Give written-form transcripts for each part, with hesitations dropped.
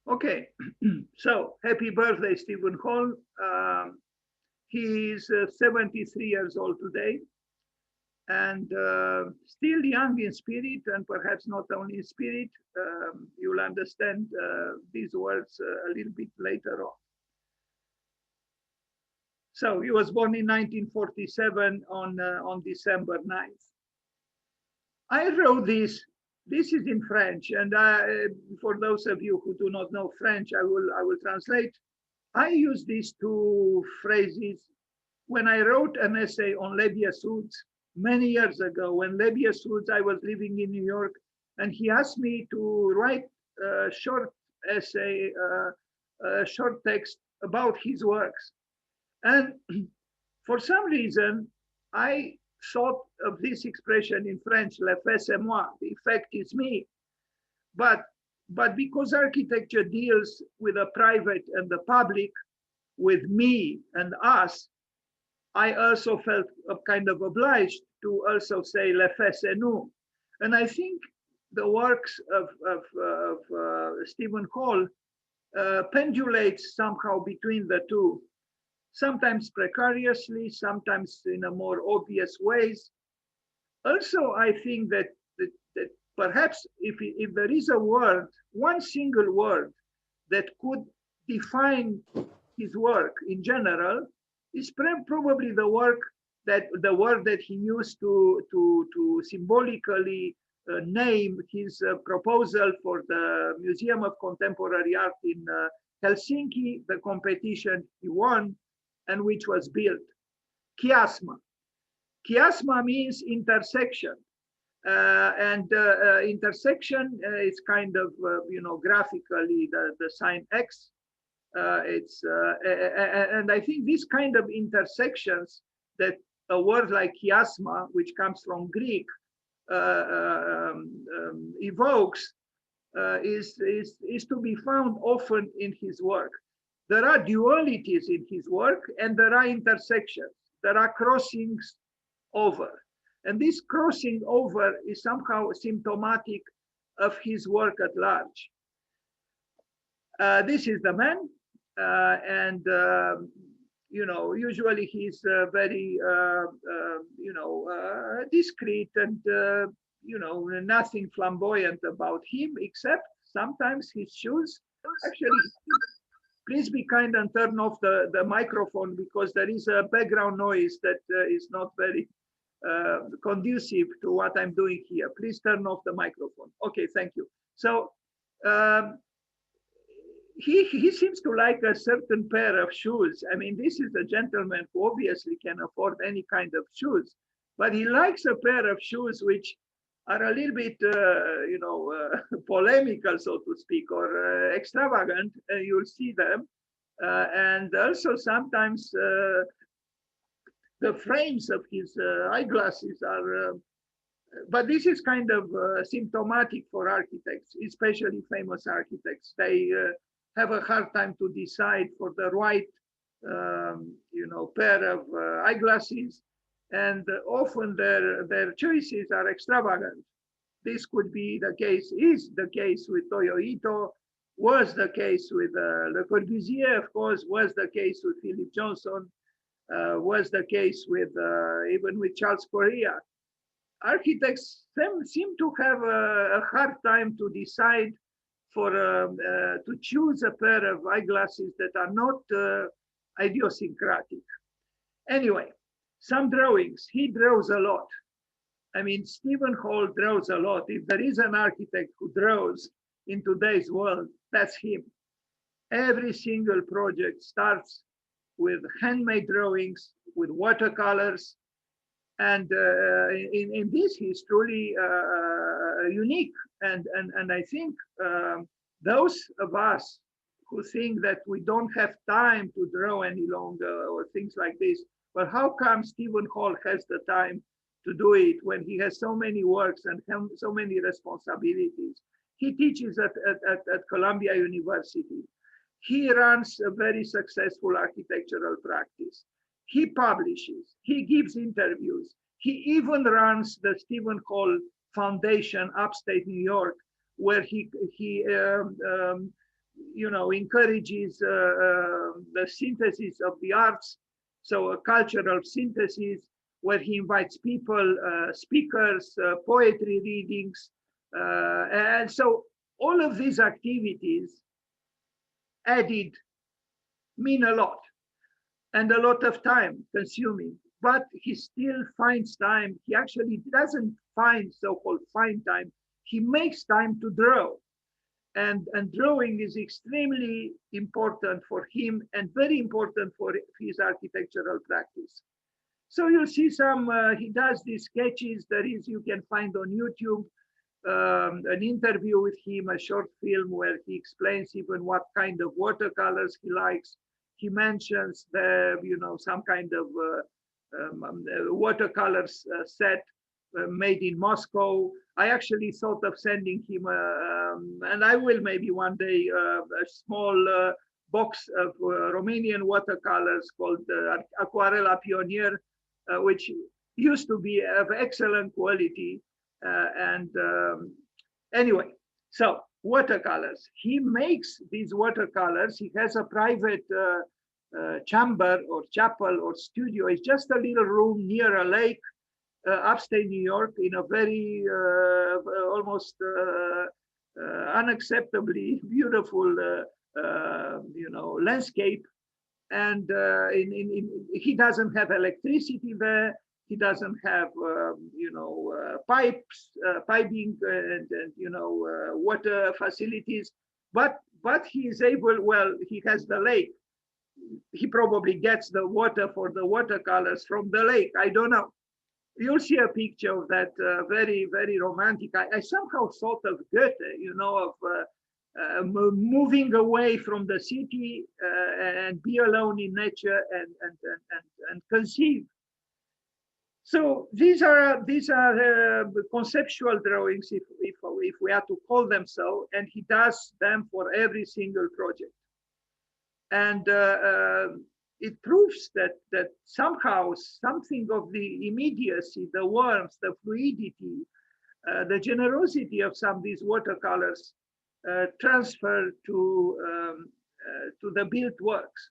Okay, so happy birthday, Stephen Holl. He's 73 years old today, and still young in spirit, and perhaps not only in spirit. You'll understand these words a little bit later on. So he was born in 1947 on December 9th. I wrote this. This is in French, and for those of you who do not know French, I will translate. I use these two phrases when I wrote an essay on Lebesgue many years ago. When Lebesgue, I was living in New York, and he asked me to write a short essay, a short text about his works. And for some reason, I thought of this expression in French, le fait c'est moi, the effect is me. But because architecture deals with the private and the public, with me and us, I also felt kind of obliged to also say le fait c'est nous. And I think the works of Stephen Holl pendulates somehow between the two, sometimes precariously, sometimes in a more obvious ways. Also, I think that perhaps if there is a word, one single word that could define his work in general, is probably the word that he used to symbolically name his proposal for the Museum of Contemporary Art in Helsinki, the competition he won, and which was built. Chiasma. Chiasma means intersection. Intersection is kind of, graphically the sign X. And I think this kind of intersections that a word like chiasma, which comes from Greek, evokes, is to be found often in his work. There are dualities in his work, and there are intersections. There are crossings over. And this crossing over is somehow symptomatic of his work at large. This is the man. Usually he's very, discreet and, nothing flamboyant about him, except sometimes his shoes. Actually, please be kind and turn off the microphone, because there is a background noise that is not very conducive to what I'm doing here. Please turn off the microphone. Okay, thank you. So he seems to like a certain pair of shoes. I mean, this is a gentleman who obviously can afford any kind of shoes, but he likes a pair of shoes which are a little bit, polemical, so to speak, or extravagant. You'll see them. And also sometimes the frames of his eyeglasses are, but this is kind of symptomatic for architects, especially famous architects. They have a hard time to decide for the right, pair of eyeglasses, and often their choices are extravagant. This could be the case, is the case with Toyo Ito, was the case with Le Corbusier, of course, was the case with Philip Johnson, was the case with even with Charles Correa. Architects seem to have a hard time to decide for to choose a pair of eyeglasses that are not idiosyncratic. Anyway, some drawings. He draws a lot. I mean, Stephen Holl draws a lot. If there is an architect who draws in today's world, that's him. Every single project starts with handmade drawings, with watercolors, and in this he's truly unique. And I think those of us who think that we don't have time to draw any longer or things like this, but how come Stephen Holl has the time to do it when he has so many works and so many responsibilities? He teaches at Columbia University. He runs a very successful architectural practice. He publishes, he gives interviews. He even runs the Stephen Holl Foundation, upstate New York, where he encourages the synthesis of the arts, so a cultural synthesis where he invites people, speakers, poetry readings, and so all of these activities added mean a lot and a lot of time consuming, but he still finds time. He actually doesn't find so-called find time. He makes time to draw. And drawing is extremely important for him and very important for his architectural practice. So you'll see he does these sketches. You can find on YouTube an interview with him, a short film where he explains even what kind of watercolors he likes. He mentions some kind of watercolors set made in Moscow. I actually thought of sending him, and I will maybe one day, a small box of Romanian watercolors called Aquarela Pionier, which used to be of excellent quality. Anyway, so watercolors. He makes these watercolors. He has a private chamber or chapel or studio. It's just a little room near a lake, upstate New York, in a very almost unacceptably beautiful landscape. And he doesn't have electricity there. He doesn't have piping and water facilities. But he is able. Well, he has the lake. He probably gets the water for the watercolors from the lake. I don't know. You'll see a picture of that, very, very romantic. I somehow thought of Goethe, of moving away from the city and be alone in nature and conceive. So these are conceptual drawings, if we are to call them so, and he does them for every single project. And it proves that somehow something of the immediacy, the warmth, the fluidity, the generosity of some of these watercolors transfer to the built works.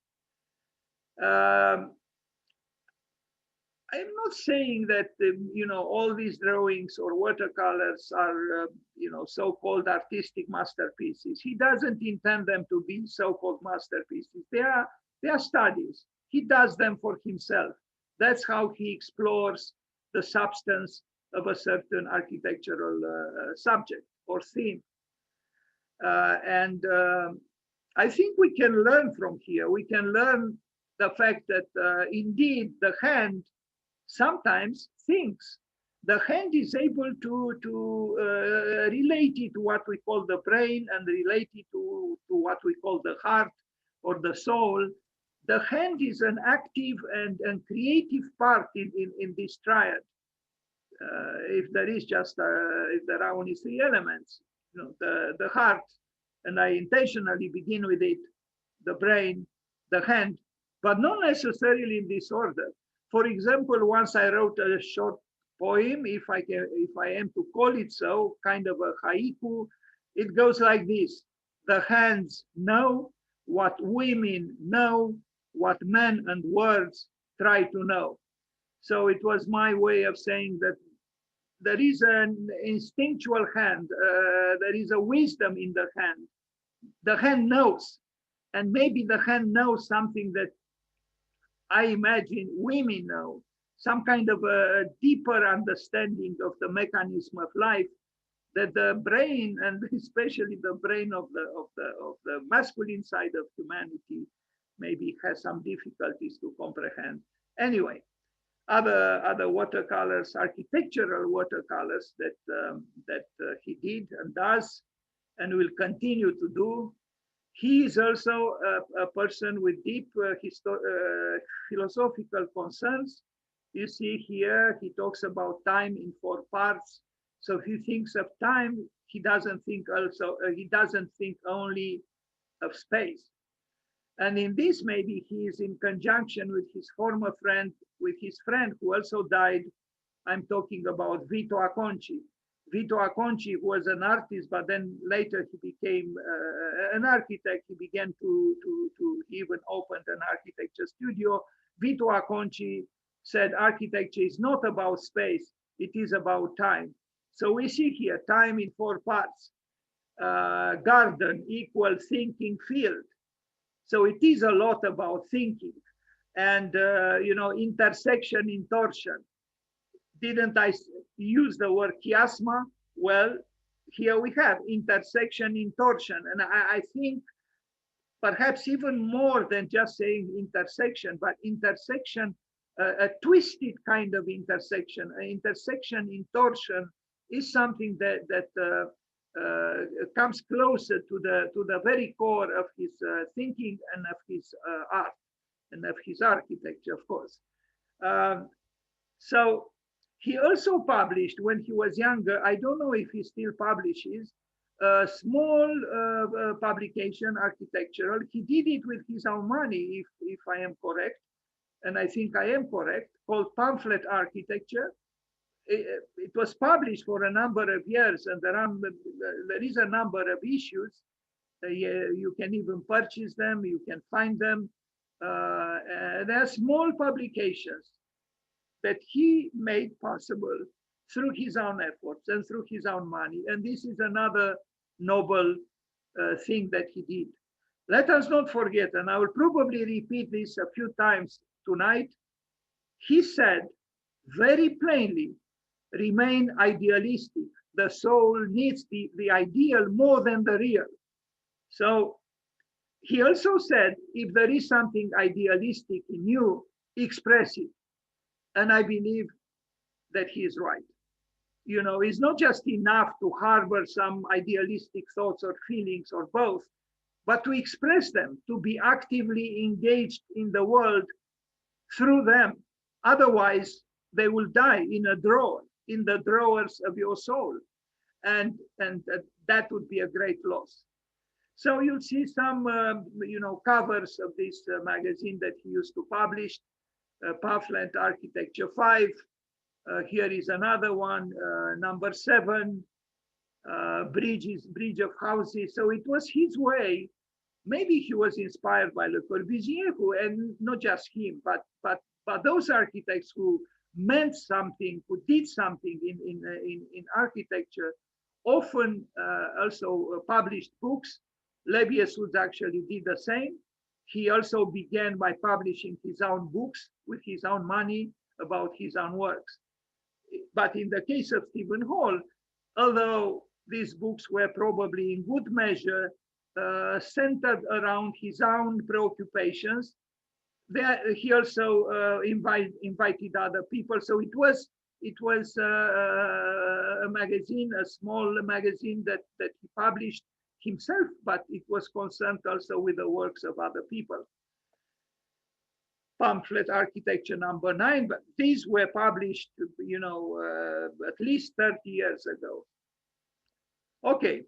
I'm not saying that all these drawings or watercolors are so-called artistic masterpieces. He doesn't intend them to be so-called masterpieces. They are studies. He does them for himself. That's how he explores the substance of a certain architectural subject or theme. And I think we can learn from here. We can learn the fact that indeed the hand sometimes thinks. The hand is able to relate it to what we call the brain and relate it to what we call the heart or the soul. The hand is an active and creative part in this triad. If there is just, if there are only three elements, the heart, and I intentionally begin with it, the brain, the hand, but not necessarily in this order. For example, once I wrote a short poem, if I am to call it so, kind of a haiku, it goes like this: the hands know what women know, what men and words try to know. So it was my way of saying that there is an instinctual hand, there is a wisdom in the hand. The hand knows, and maybe the hand knows something that I imagine women know, some kind of a deeper understanding of the mechanism of life that the brain, and especially the brain of the masculine side of humanity, maybe has some difficulties to comprehend. Anyway, other watercolors, architectural watercolors that he did and does and will continue to do. He is also a person with deep philosophical concerns. You see here, he talks about time in 4 parts. So if he thinks of time, he doesn't think only of space. And in this, maybe he is in conjunction with his former friend, with his friend who also died. I'm talking about Vito Acconci. Vito Acconci, who was an artist, but then later he became an architect. He began to even opened an architecture studio. Vito Acconci said architecture is not about space, it is about time. So we see here time in 4 parts. Garden equal thinking field. So it is a lot about thinking. And, intersection in torsion. Didn't I use the word chiasma? Well, here we have intersection in torsion. And I think perhaps even more than just saying intersection, but intersection, a twisted kind of intersection, an intersection in torsion is something that comes closer to the very core of his thinking and of his art and of his architecture, of course. So he also published when he was younger, I don't know if he still publishes, a small publication, architectural. He did it with his own money, if I am correct, and I think I am correct, called Pamphlet Architecture. It was published for a number of years, and there is a number of issues. You can even purchase them, you can find them. There are small publications that he made possible through his own efforts and through his own money. And this is another noble thing that he did. Let us not forget, and I will probably repeat this a few times tonight, he said very plainly, remain idealistic. The soul needs the ideal more than the real. So he also said, if there is something idealistic in you, express it. And I believe that he is right. It's not just enough to harbor some idealistic thoughts or feelings or both, but to express them, to be actively engaged in the world through them. Otherwise, they will die in a drawer, in the drawers of your soul. And that would be a great loss. So you'll see some, covers of this magazine that he used to publish, Pamphlet Architecture 5. Here is another one, number 7, Bridge of Houses. So it was his way. Maybe he was inspired by Le Corbusier, and not just him, but those architects who meant something, who did something in architecture, often also published books. Lebesgue actually did the same. He also began by publishing his own books with his own money about his own works. But in the case of Stephen Holl, although these books were probably in good measure centered around his own preoccupations, he also invited other people. So it was a magazine, a small magazine that he published himself, but it was concerned also with the works of other people. Pamphlet Architecture number 9, but these were published, at least 30 years ago. Okay.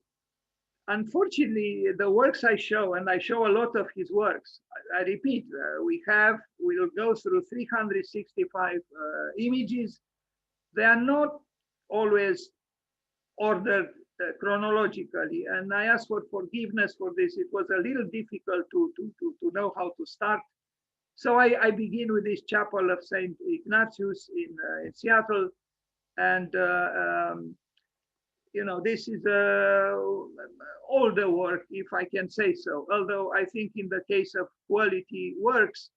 Unfortunately, the works I show, and I show a lot of his works, I repeat, we'll go through 365 images. They are not always ordered chronologically, and I ask for forgiveness for this. It was a little difficult to know how to start. So I begin with this chapel of Saint Ignatius in Seattle, and this is older work, if I can say so. Although I think in the case of quality works,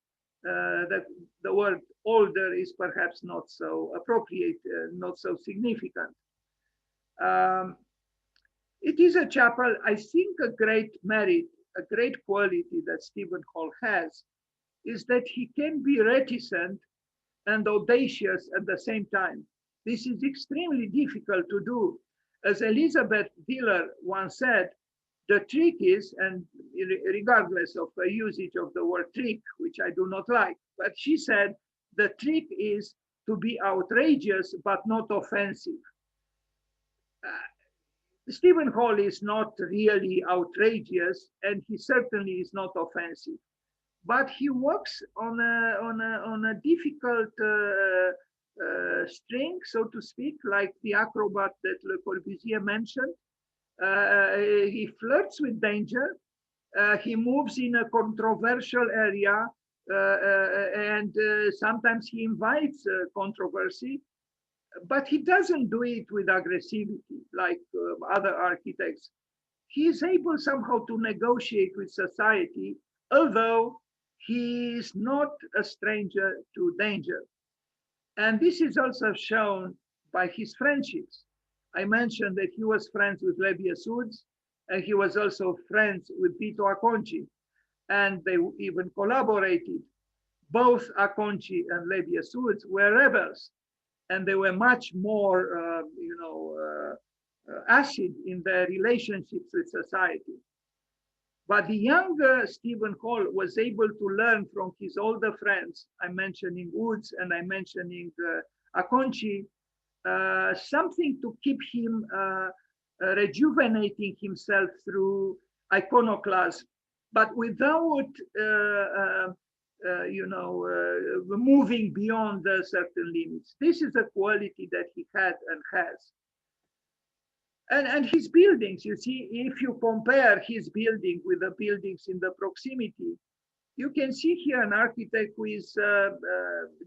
that the word older is perhaps not so appropriate, not so significant. It is a chapel, I think a great merit, a great quality that Stephen Holl has is that he can be reticent and audacious at the same time. This is extremely difficult to do. As Elizabeth Diller once said, the trick is, and regardless of the usage of the word trick, which I do not like, but she said, the trick is to be outrageous, but not offensive. Stephen Holl is not really outrageous, and he certainly is not offensive, but he works on a difficult string, so to speak, like the acrobat that Le Corbusier mentioned. He flirts with danger. He moves in a controversial area, and sometimes he invites controversy, but he doesn't do it with aggressivity like other architects. He is able somehow to negotiate with society, although he is not a stranger to danger. And this is also shown by his friendships. I mentioned that he was friends with Lebia Suds, and he was also friends with Vito Acconci, and they even collaborated. Both Acconci and Lebia Suds were rebels, and they were much more, acid in their relationships with society. But the younger Stephen Holl was able to learn from his older friends. I'm mentioning Woods and I'm mentioning Acconci, something to keep him rejuvenating himself through iconoclasm, but without moving beyond certain limits. This is a quality that he had and has. And his buildings, you see, if you compare his building with the buildings in the proximity, you can see here an architect who is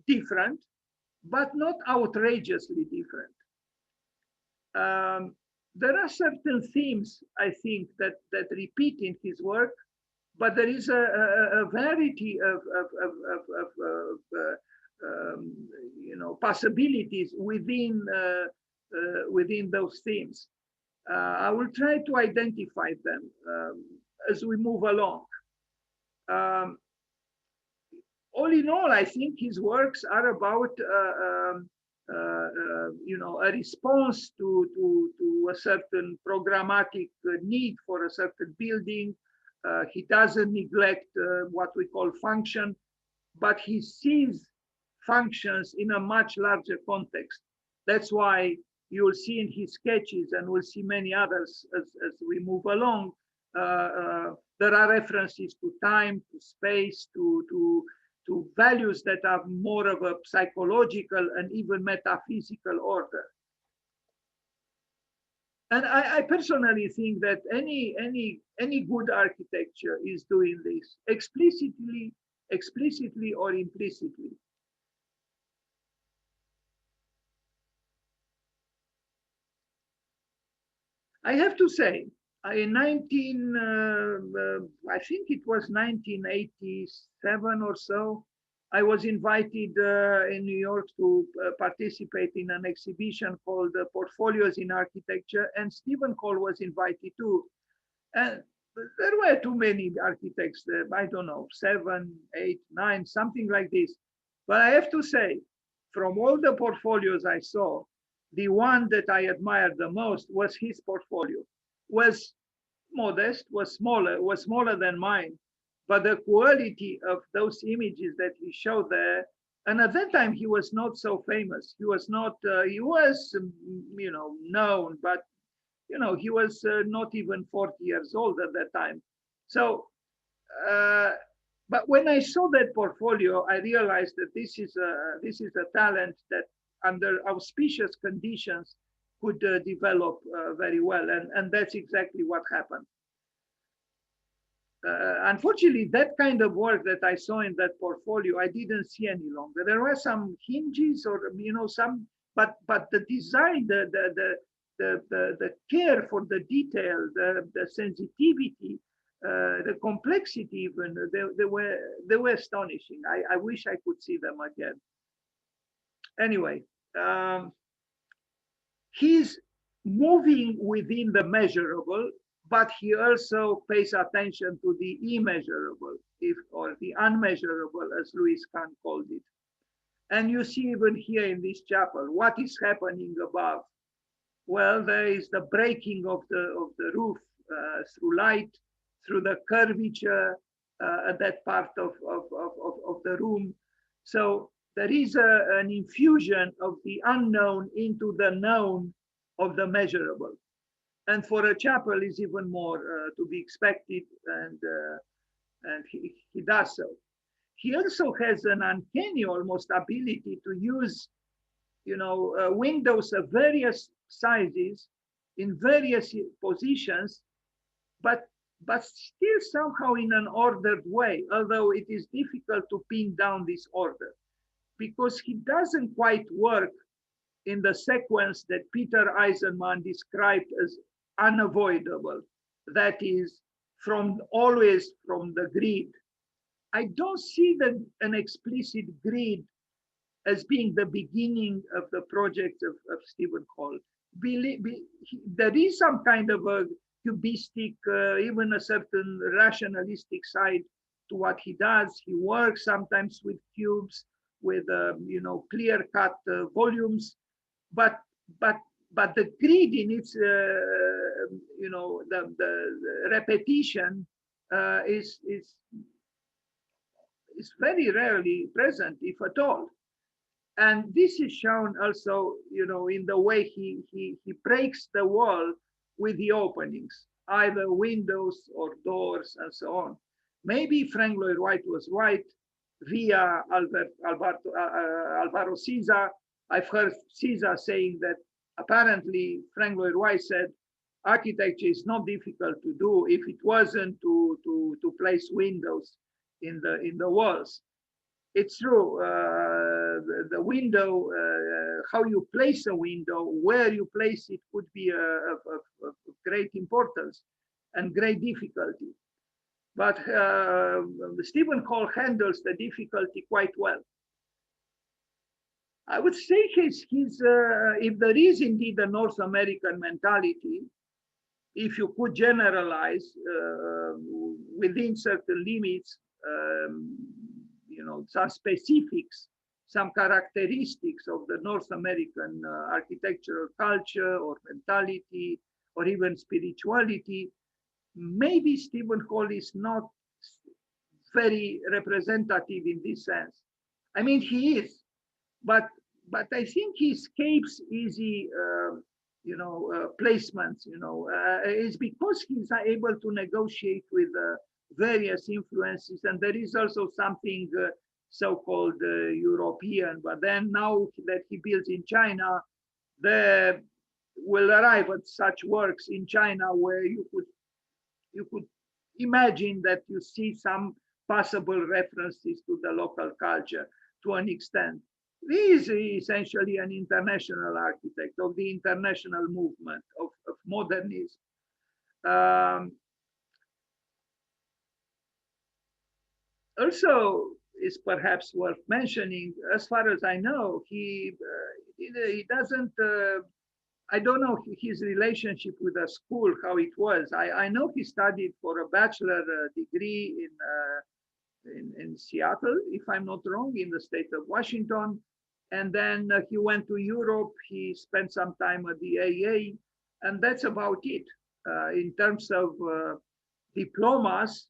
different, but not outrageously different. There are certain themes, I think, that repeat in his work, but there is a variety of possibilities within those themes. I will try to identify them as we move along. All in all, I think his works are about a response to a certain programmatic need for a certain building. He doesn't neglect what we call function, but he sees functions in a much larger context. That's why you'll see in his sketches, and we'll see many others as we move along, there are references to time, to space, to values that are more of a psychological and even metaphysical order. And I personally think that any good architecture is doing this explicitly or implicitly. I have to say, in I think it was 1987 or so, I was invited in New York to participate in an exhibition called Portfolios in Architecture, and Stephen Holl was invited too. And there were too many architects there, I don't know, 7, 8, 9, something like this. But I have to say, from all the portfolios I saw, the one that I admired the most was his portfolio. Was modest, was smaller than mine, but the quality of those images that he showed there, and at that time he was not so famous. He was not, he was, known, but he was not even 40 years old at that time. So, but when I saw that portfolio, I realized that this is a talent that under auspicious conditions could develop very well. And that's exactly what happened. Unfortunately, that kind of work that I saw in that portfolio, I didn't see any longer. There were some hinges or, some, but the design, the care for the detail, the sensitivity, the complexity even, they were astonishing. I wish I could see them again. Anyway, he's moving within the measurable, but he also pays attention to the immeasurable, or the unmeasurable, as Louis Kahn called it. And you see even here in this chapel, what is happening above? Well, there is the breaking of the roof through light, through the curvature at that part of the room. So there is an infusion of the unknown into the known of the measurable. And for a chapel is even more to be expected, and he does so. He also has an uncanny almost ability to use windows of various sizes in various positions, but still somehow in an ordered way, although it is difficult to pin down this order, because he doesn't quite work in the sequence that Peter Eisenman described as unavoidable. That is, always from the grid. I don't see an explicit grid as being the beginning of the project of Stephen Holl. There is some kind of a cubistic, even a certain rationalistic side to what he does. He works sometimes with cubes, with clear-cut volumes, but the grid in its the repetition is very rarely present, if at all. And this is shown also, in the way he breaks the wall with the openings, either windows or doors and so on. Maybe Frank Lloyd Wright was right via Alvaro Siza. I've heard Siza saying that apparently Frank Lloyd Wright said architecture is not difficult to do if it wasn't to place windows in the walls. It's true. The window, how you place a window, where you place it could be of great importance and great difficulty. But Stephen Holl handles the difficulty quite well. I would say if there is indeed a North American mentality, if you could generalize within certain limits, some specifics, some characteristics of the North American architectural culture or mentality or even spirituality, maybe Stephen Holl is not very representative in this sense. I mean, he is, but I think he escapes easy, placements. It's because he's able to negotiate with various influences, and there is also something so-called European. But then now that he builds in China, there will arrive at such works in China where you could imagine that you see some possible references to the local culture to an extent. He is essentially an international architect of the international movement of modernism. Also, is perhaps worth mentioning, as far as I know, he doesn't. I don't know his relationship with the school, how it was. I know he studied for a bachelor degree in Seattle, if I'm not wrong, in the state of Washington. And then he went to Europe. He spent some time at the AA, and that's about it. In terms of diplomas,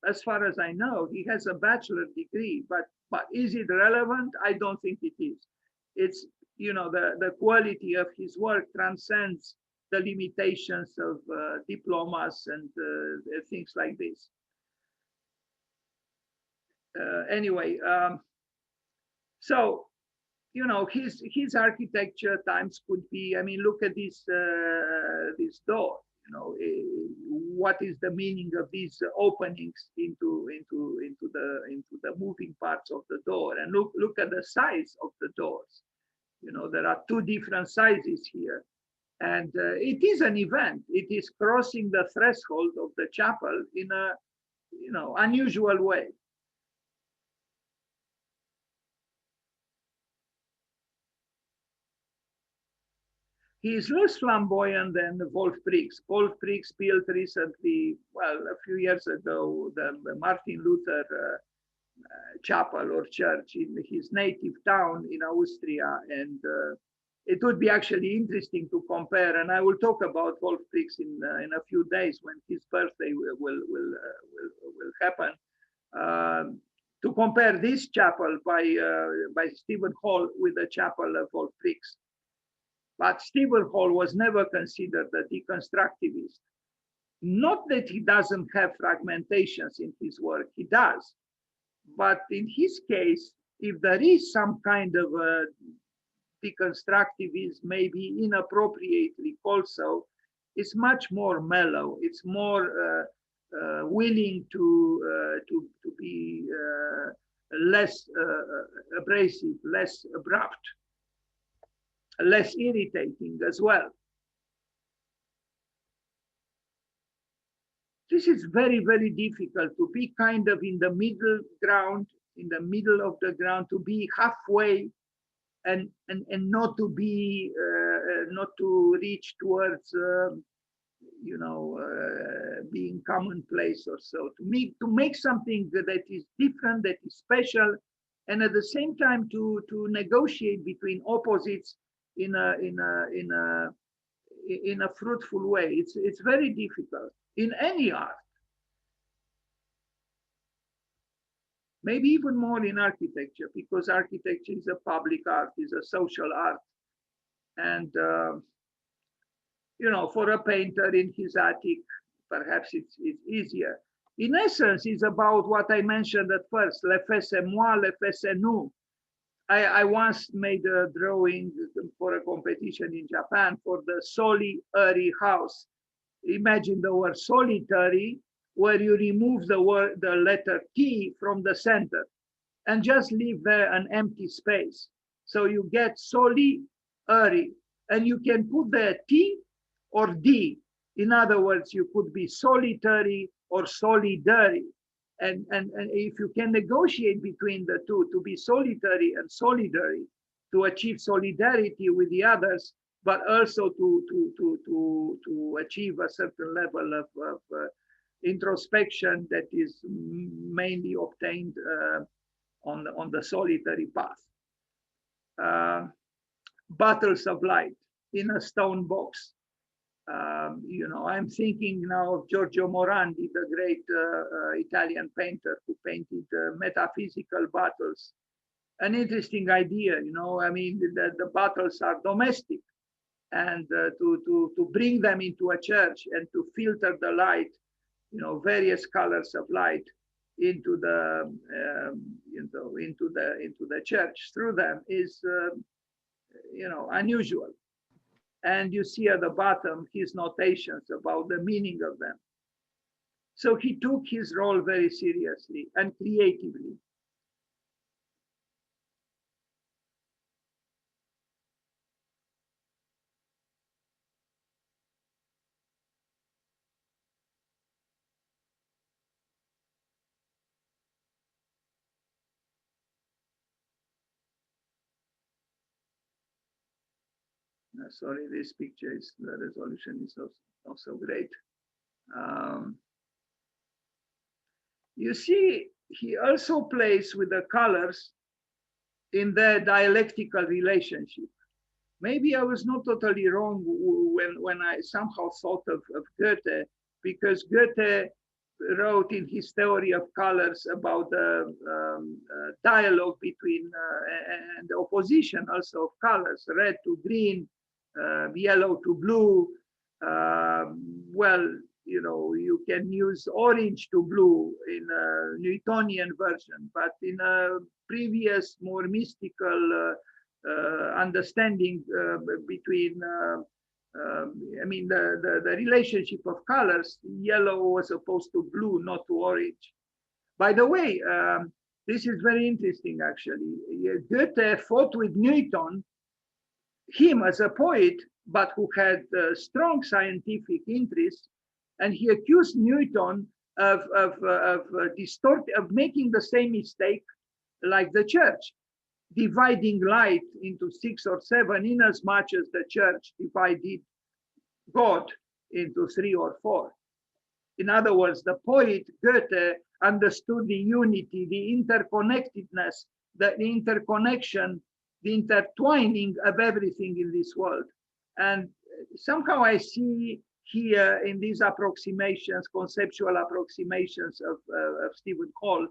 as far as I know, he has a bachelor degree, but is it relevant? I don't think it is. It's, the quality of his work transcends the limitations of diplomas and things like this. Anyway, so, his architecture times could be, I mean, look at this door. What is the meaning of these openings into the moving parts of the door? And look at the size of the doors. There are two different sizes here, and it is an event. It is crossing the threshold of the chapel in a unusual way. He is less flamboyant than Wolf Prix. Wolf Prix built recently, well, a few years ago, the Martin Luther chapel or church in his native town in Austria. And it would be actually interesting to compare. And I will talk about Wolf Prix in a few days when his birthday will happen. To compare this chapel by Stephen Holl with the chapel of Wolf Prix. But Stephen Holl was never considered a deconstructivist. Not that he doesn't have fragmentations in his work, he does. But in his case, if there is some kind of a deconstructivism may be inappropriately called so, is much more mellow. It's more willing to be less abrasive, less abrupt, less irritating as well. This is very, very difficult to be kind of in the middle ground, in the middle of the ground, to be halfway and not to be, not to reach towards, you know, being commonplace or so. To make something that is different, that is special, and at the same time to negotiate between opposites in a fruitful way. It's very difficult in any art. Maybe even more in architecture, because architecture is a public art, is a social art. And, you know, for a painter in his attic, perhaps it's easier. In essence, it's about what I mentioned at first, le fait c'est moi, le fait c'est nous. I once made a drawing for a competition in Japan for the solitary house. Imagine the word solitary, where you remove the letter T from the center and just leave there an empty space. So you get solitary, and you can put there T or D. In other words, you could be solitary or solidary. And if you can negotiate between the two, to be solitary and solidary, to achieve solidarity with the others, but also to achieve a certain level of introspection that is mainly obtained on the solitary path. Bottles of light in a stone box. You know, I'm thinking now of Giorgio Morandi, the great Italian painter who painted metaphysical bottles. An interesting idea, you know. I mean, the bottles are domestic, and to bring them into a church and to filter the light, you know, various colors of light into the into the church through them is you know, unusual. And you see at the bottom his notations about the meaning of them. So he took his role very seriously and creatively. Sorry, this picture is, the resolution is not so great. You see, he also plays with the colors in their dialectical relationship. Maybe I was not totally wrong when I somehow thought of Goethe, because Goethe wrote in his theory of colors about the dialogue between and the opposition also of colors, red to green, yellow to blue. Well, you know, you can use orange to blue in a Newtonian version, but in a previous, more mystical understanding between, I mean, the relationship of colors, yellow was opposed to blue, not to orange. By the way, this is very interesting, actually. Goethe fought with Newton, him as a poet, but who had strong scientific interest, and he accused Newton of making the same mistake like the church, dividing light into 6 or 7, in as much as the church divided God into 3 or 4. In other words, the poet Goethe understood the unity, the interconnectedness, the interconnection, the intertwining of everything in this world. And somehow I see here in these approximations, conceptual approximations of Stephen Holl,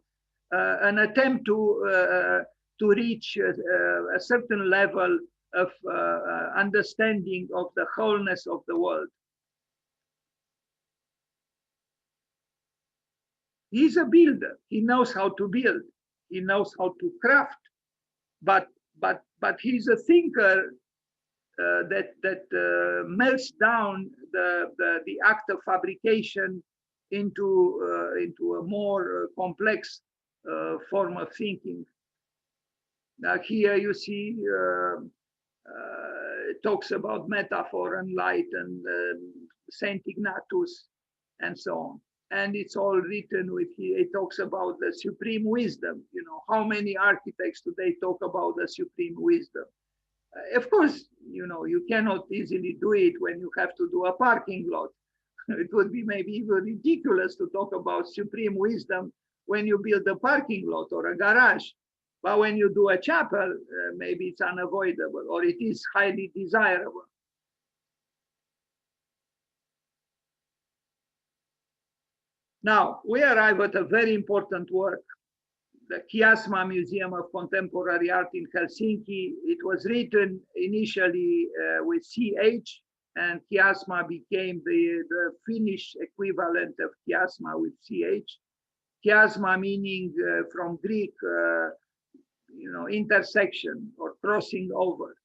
an attempt to reach a certain level of understanding of the wholeness of the world. He's a builder. He knows how to build. He knows how to craft. But but he's a thinker that melts down the act of fabrication into a more complex form of thinking. Now here you see it talks about metaphor and light and Saint Ignatius and so on. And it's all written with, it talks about the supreme wisdom. You know, how many architects today talk about the supreme wisdom? Of course, you know, you cannot easily do it when you have to do a parking lot. It would be maybe even ridiculous to talk about supreme wisdom when you build a parking lot or a garage. But when you do a chapel, maybe it's unavoidable, or it is highly desirable. Now, we arrive at a very important work, the Chiasma Museum of Contemporary Art in Helsinki. It was written initially with CH, and Chiasma became the Finnish equivalent of Chiasma with CH. Chiasma meaning from Greek, you know, intersection or crossing over.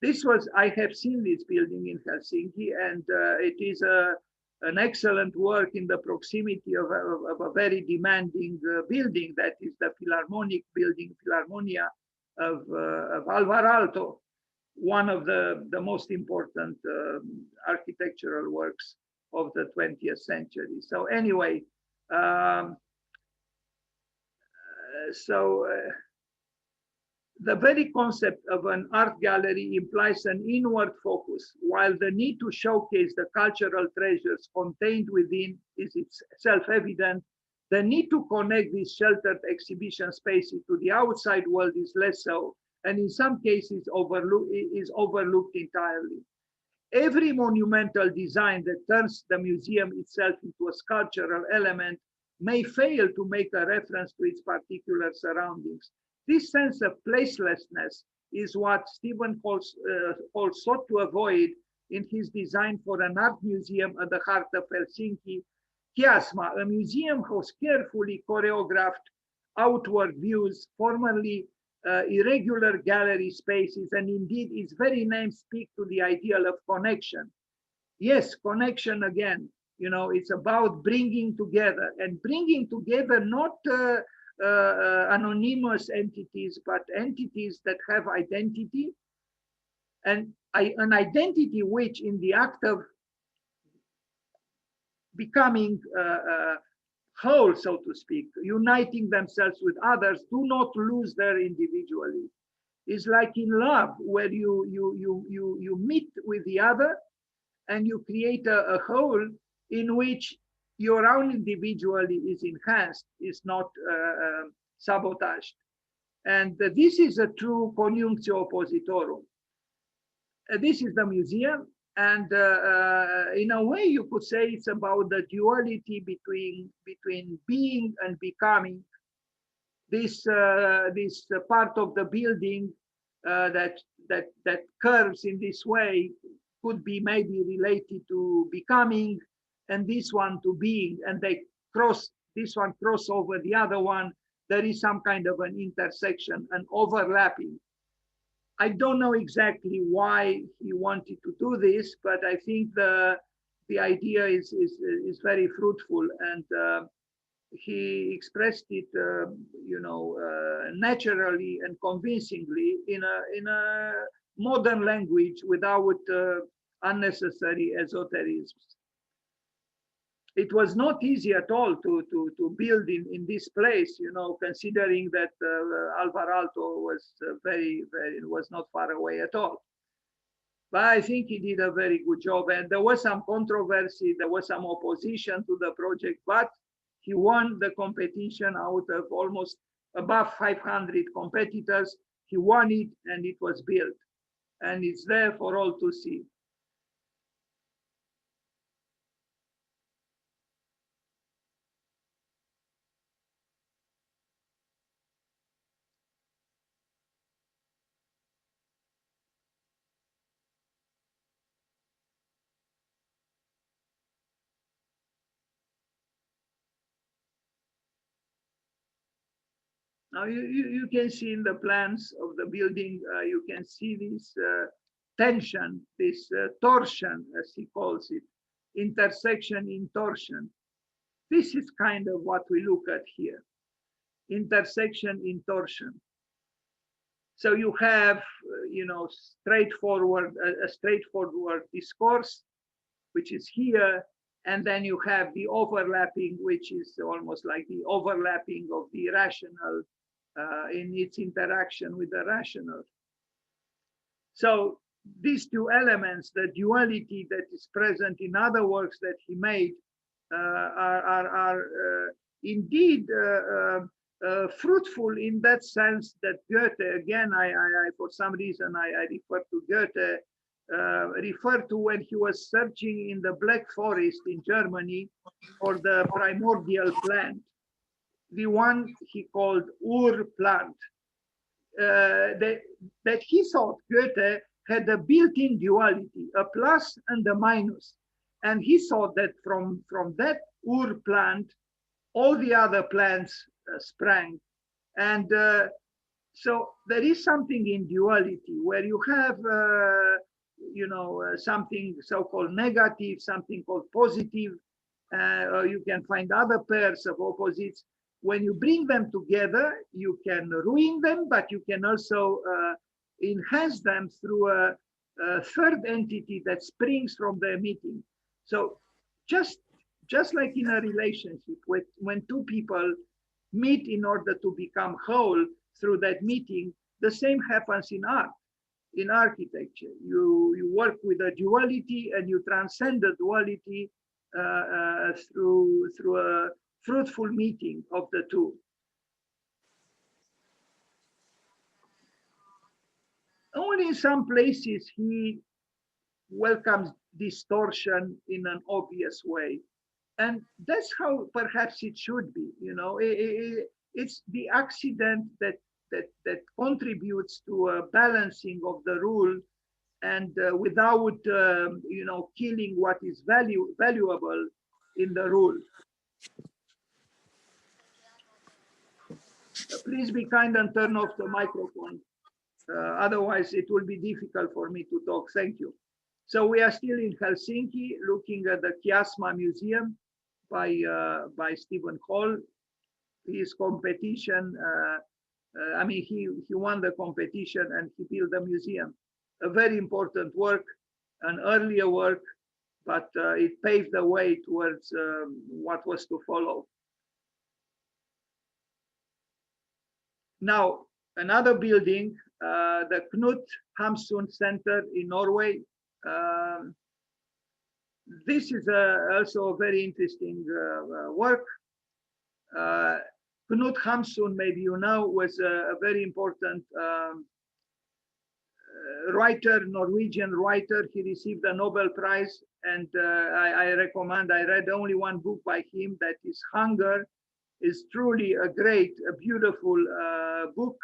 This was, I have seen this building in Helsinki, and it is an excellent work in the proximity of a very demanding building, that is the Philharmonic building, Philharmonia of Alvar Aalto, one of the most important architectural works of the 20th century. So anyway, the very concept of an art gallery implies an inward focus, while the need to showcase the cultural treasures contained within is self-evident. The need to connect these sheltered exhibition spaces to the outside world is less so, and in some cases is overlooked entirely. Every monumental design that turns the museum itself into a sculptural element may fail to make a reference to its particular surroundings. This sense of placelessness is what Stephen Holl sought to avoid in his design for an art museum at the heart of Helsinki, Chiasma, a museum whose carefully choreographed outward views, formerly irregular gallery spaces, and indeed its very name speak to the ideal of connection. Yes, connection again. You know, it's about bringing together, and bringing together not anonymous entities, but entities that have identity, and an identity which, in the act of becoming whole, so to speak, uniting themselves with others, do not lose their individuality. It's like in love, where you meet with the other and you create a whole in which your own individuality is enhanced, is not sabotaged. And this is a true conjunctio oppositorum. This is the museum, and in a way you could say it's about the duality between being and becoming. This part of the building that curves in this way could be maybe related to becoming, and this one to being, and they cross, this one cross over the other one. There is some kind of an intersection, an overlapping. I don't know exactly why he wanted to do this, but I think the idea is very fruitful, and he expressed it, you know, naturally and convincingly in a modern language without unnecessary esotericism. It was not easy at all to build in this place, you know, considering that Alvar Aalto was was not far away at all. But I think he did a very good job, and there was some controversy, there was some opposition to the project, but he won the competition out of almost above 500 competitors. He won it, and it was built, and it's there for all to see. Now you can see in the plans of the building, you can see this tension, this torsion, as he calls it, intersection in torsion. This is kind of what we look at here, intersection in torsion. So you have, straightforward, a straightforward discourse, which is here, and then you have the overlapping, which is almost like the overlapping of the rational in its interaction with the rational. So these two elements, the duality that is present in other works that he made, are indeed fruitful in that sense that Goethe, again, I for some reason I refer to Goethe, referred to when he was searching in the Black Forest in Germany for the primordial plant, the one he called Ur plant, that he thought Goethe had a built-in duality, a plus and a minus. And he thought that from that Ur plant, all the other plants sprang. And so there is something in duality where you have, something so-called negative, something called positive. You can find other pairs of opposites. When you bring them together, you can ruin them, but you can also enhance them through a third entity that springs from their meeting. So just like in a relationship, when two people meet in order to become whole through that meeting, the same happens in art, in architecture. You work with a duality and you transcend the duality through a fruitful meeting of the two. Only in some places he welcomes distortion in an obvious way. And that's how perhaps it should be. It's the accident that contributes to a balancing of the rule, and without killing what is valuable in the rule. Please be kind and turn off the microphone. Otherwise, it will be difficult for me to talk. Thank you. So we are still in Helsinki, looking at the Chiasma Museum by Stephen Holl. His competition, he won the competition and he built the museum. A very important work, an earlier work, but it paved the way towards what was to follow. Now, another building, the Knut Hamsun Center in Norway. This is also a very interesting work. Knut Hamsun, maybe you know, was a very important writer, Norwegian writer. He received a Nobel Prize, and I read only one book by him, that is Hunger. Is truly a beautiful book,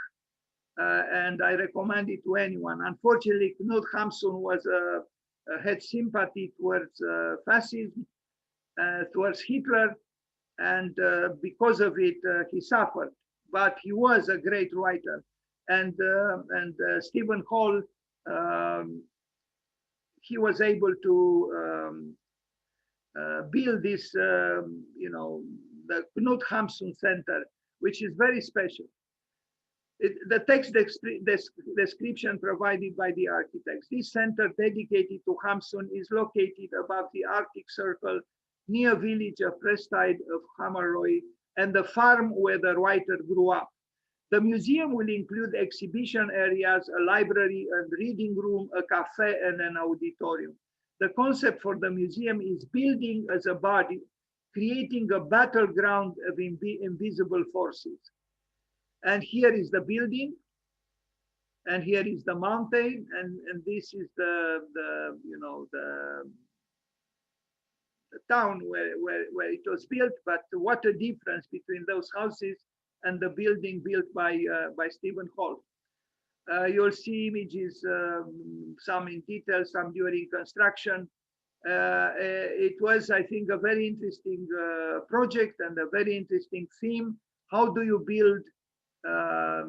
and I recommend it to anyone. Unfortunately, Knut Hamsun had sympathy towards fascism, towards Hitler, and because of it, he suffered. But he was a great writer, and Stephen Holl, he was able to build this, the Knut Hamsun Center, which is very special. The text description provided by the architects. This center dedicated to Hamsun is located above the Arctic Circle, near village of Prestide of Hamarøy, and the farm where the writer grew up. The museum will include exhibition areas, a library and reading room, a cafe, and an auditorium. The concept for the museum is building as a body, creating a battleground of invisible forces. And here is the building, and here is the mountain, and this is the town where it was built. But what a difference between those houses and the building built by Stephen Holl. You'll see images, some in detail, some during construction. It was, I think, a very interesting project and a very interesting theme. How do you build a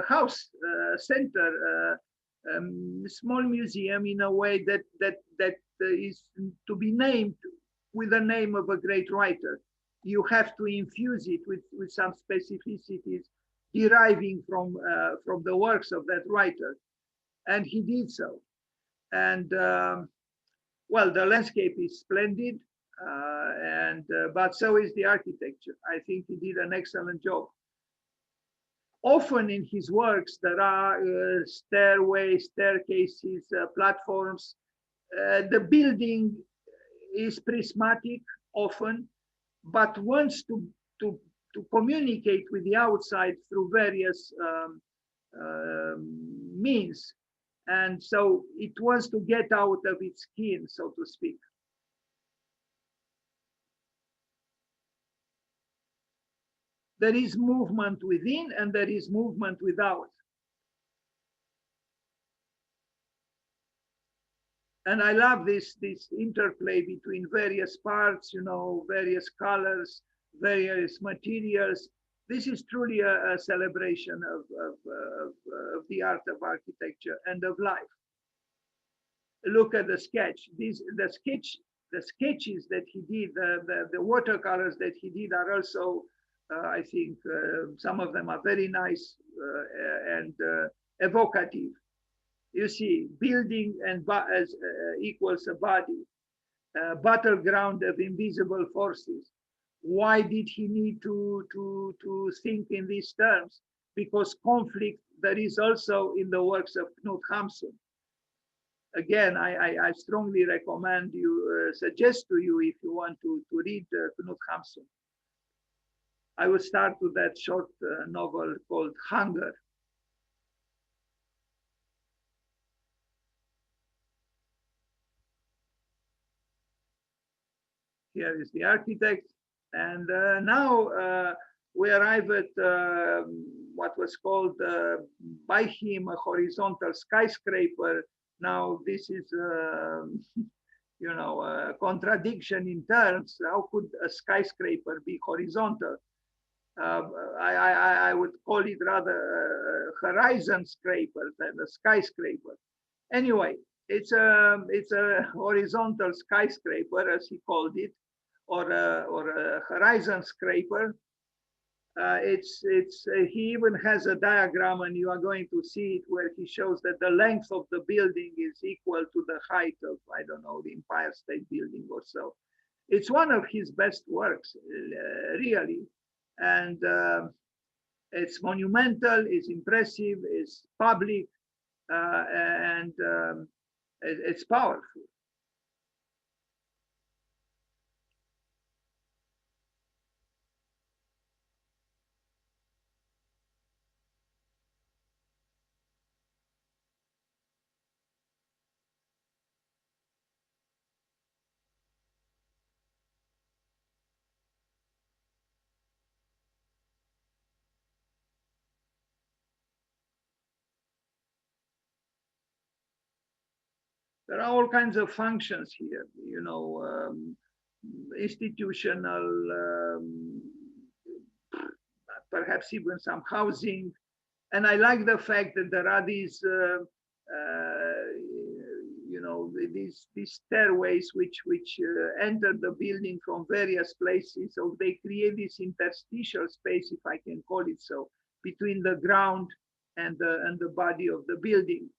house center, small museum in a way that is to be named with the name of a great writer. You have to infuse it with some specificities deriving from the works of that writer, and he did so. And well, the landscape is splendid, but so is the architecture. I think he did an excellent job. Often in his works, there are stairways, staircases, platforms. The building is prismatic often, but wants to communicate with the outside through various means. And so it wants to get out of its skin, so to speak. There is movement within and there is movement without. And I love this interplay between various parts, you know, various colors, various materials. This is truly a celebration of the art of architecture and of life. Look at the sketch. The sketches that he did, the watercolors that he did are also, I think, some of them are very nice and evocative. You see, building and equals a body, battleground of invisible forces. Why did he need to think in these terms? Because conflict there is also in the works of Knut Hamsun. Again, I strongly recommend you, suggest to you if you want to read Knut Hamsun. I will start with that short novel called Hunger. Here is the architect. And now we arrive at what was called by him a horizontal skyscraper. Now this is, you know, a contradiction in terms. How could a skyscraper be horizontal? I would call it rather a horizon scraper than a skyscraper. Anyway, it's a horizontal skyscraper, as he called it, or a horizon scraper. He even has a diagram, and you are going to see it, where he shows that the length of the building is equal to the height of, I don't know, the Empire State Building or so. It's one of his best works, really, and it's monumental, it's impressive, it's public, and it's powerful. There are all kinds of functions here, you know, institutional, perhaps even some housing. And I like the fact that there are these, you know, these stairways which enter the building from various places. So they create this interstitial space, if I can call it so, between the ground and the body of the building.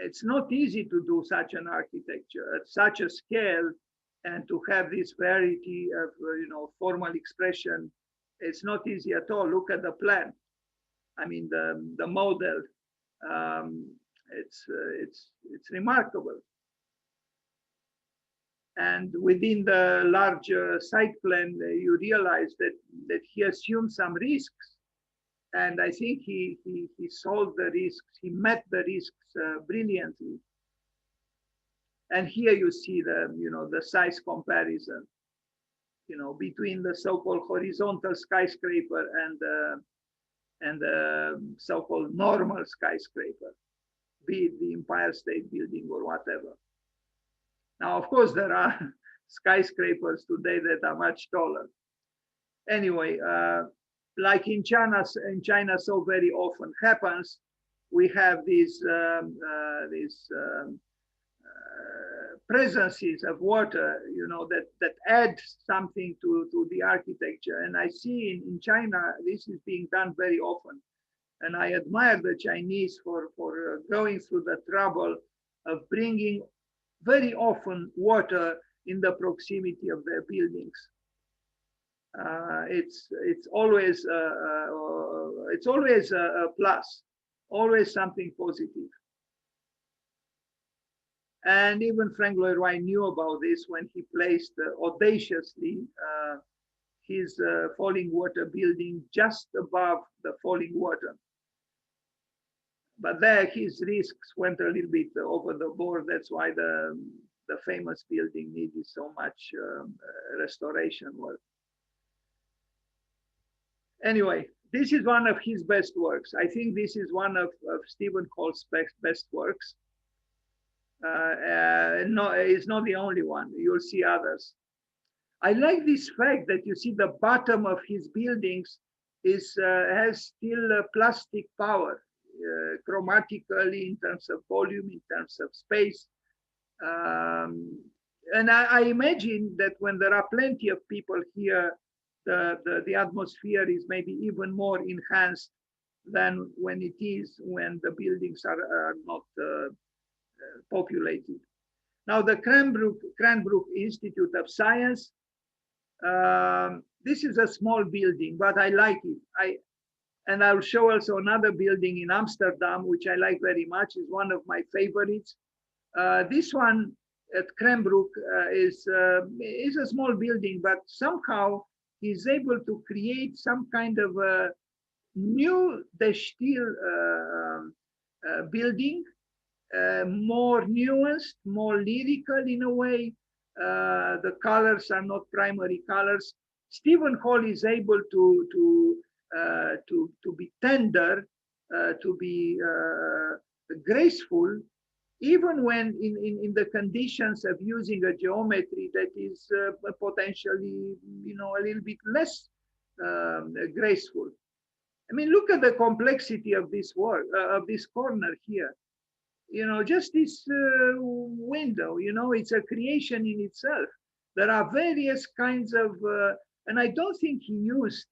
It's not easy to do such an architecture at such a scale and to have this variety of, you know, formal expression. It's not easy at all. Look at the plan. I mean, the model. It's remarkable. And within the larger site plan, you realize that he assumed some risks. And I think he solved the risks. He met the risks brilliantly. And here you see the, you know, the size comparison, you know, between the so-called horizontal skyscraper and the so-called normal skyscraper, be it the Empire State Building or whatever. Now, of course, there are skyscrapers today that are much taller. anyway, like in China so very often happens, we have these presences of water, that add something to the architecture. And I see in China, this is being done very often. And I admire the Chinese for going through the trouble of bringing very often water in the proximity of their buildings. It's always a plus, always something positive. And even Frank Lloyd Wright knew about this when he placed audaciously his falling water building just above the falling water. But there his risks went a little bit over the board. That's why the famous building needed so much restoration work. Anyway, this is one of his best works. I think this is one of Stephen Holl's best works. No, it's not the only one. You'll see others. I like this fact that you see the bottom of his buildings has still plastic power, chromatically, in terms of volume, in terms of space. And I imagine that when there are plenty of people here, the atmosphere is maybe even more enhanced than when it is when the buildings are not populated. Now, the Cranbrook Institute of Science, this is a small building, but I like it. And I'll show also another building in Amsterdam, which I like very much, is one of my favorites. This one at Cranbrook is a small building, but somehow he's able to create some kind of a new steel building, more nuanced, more lyrical in a way. The colors are not primary colors. Stephen Holl is able to be tender, to be graceful, even when in the conditions of using a geometry that is potentially, a little bit less graceful. I mean, look at the complexity of this work, of this corner here. Just this window, it's a creation in itself. There are various kinds of, and I don't think he used,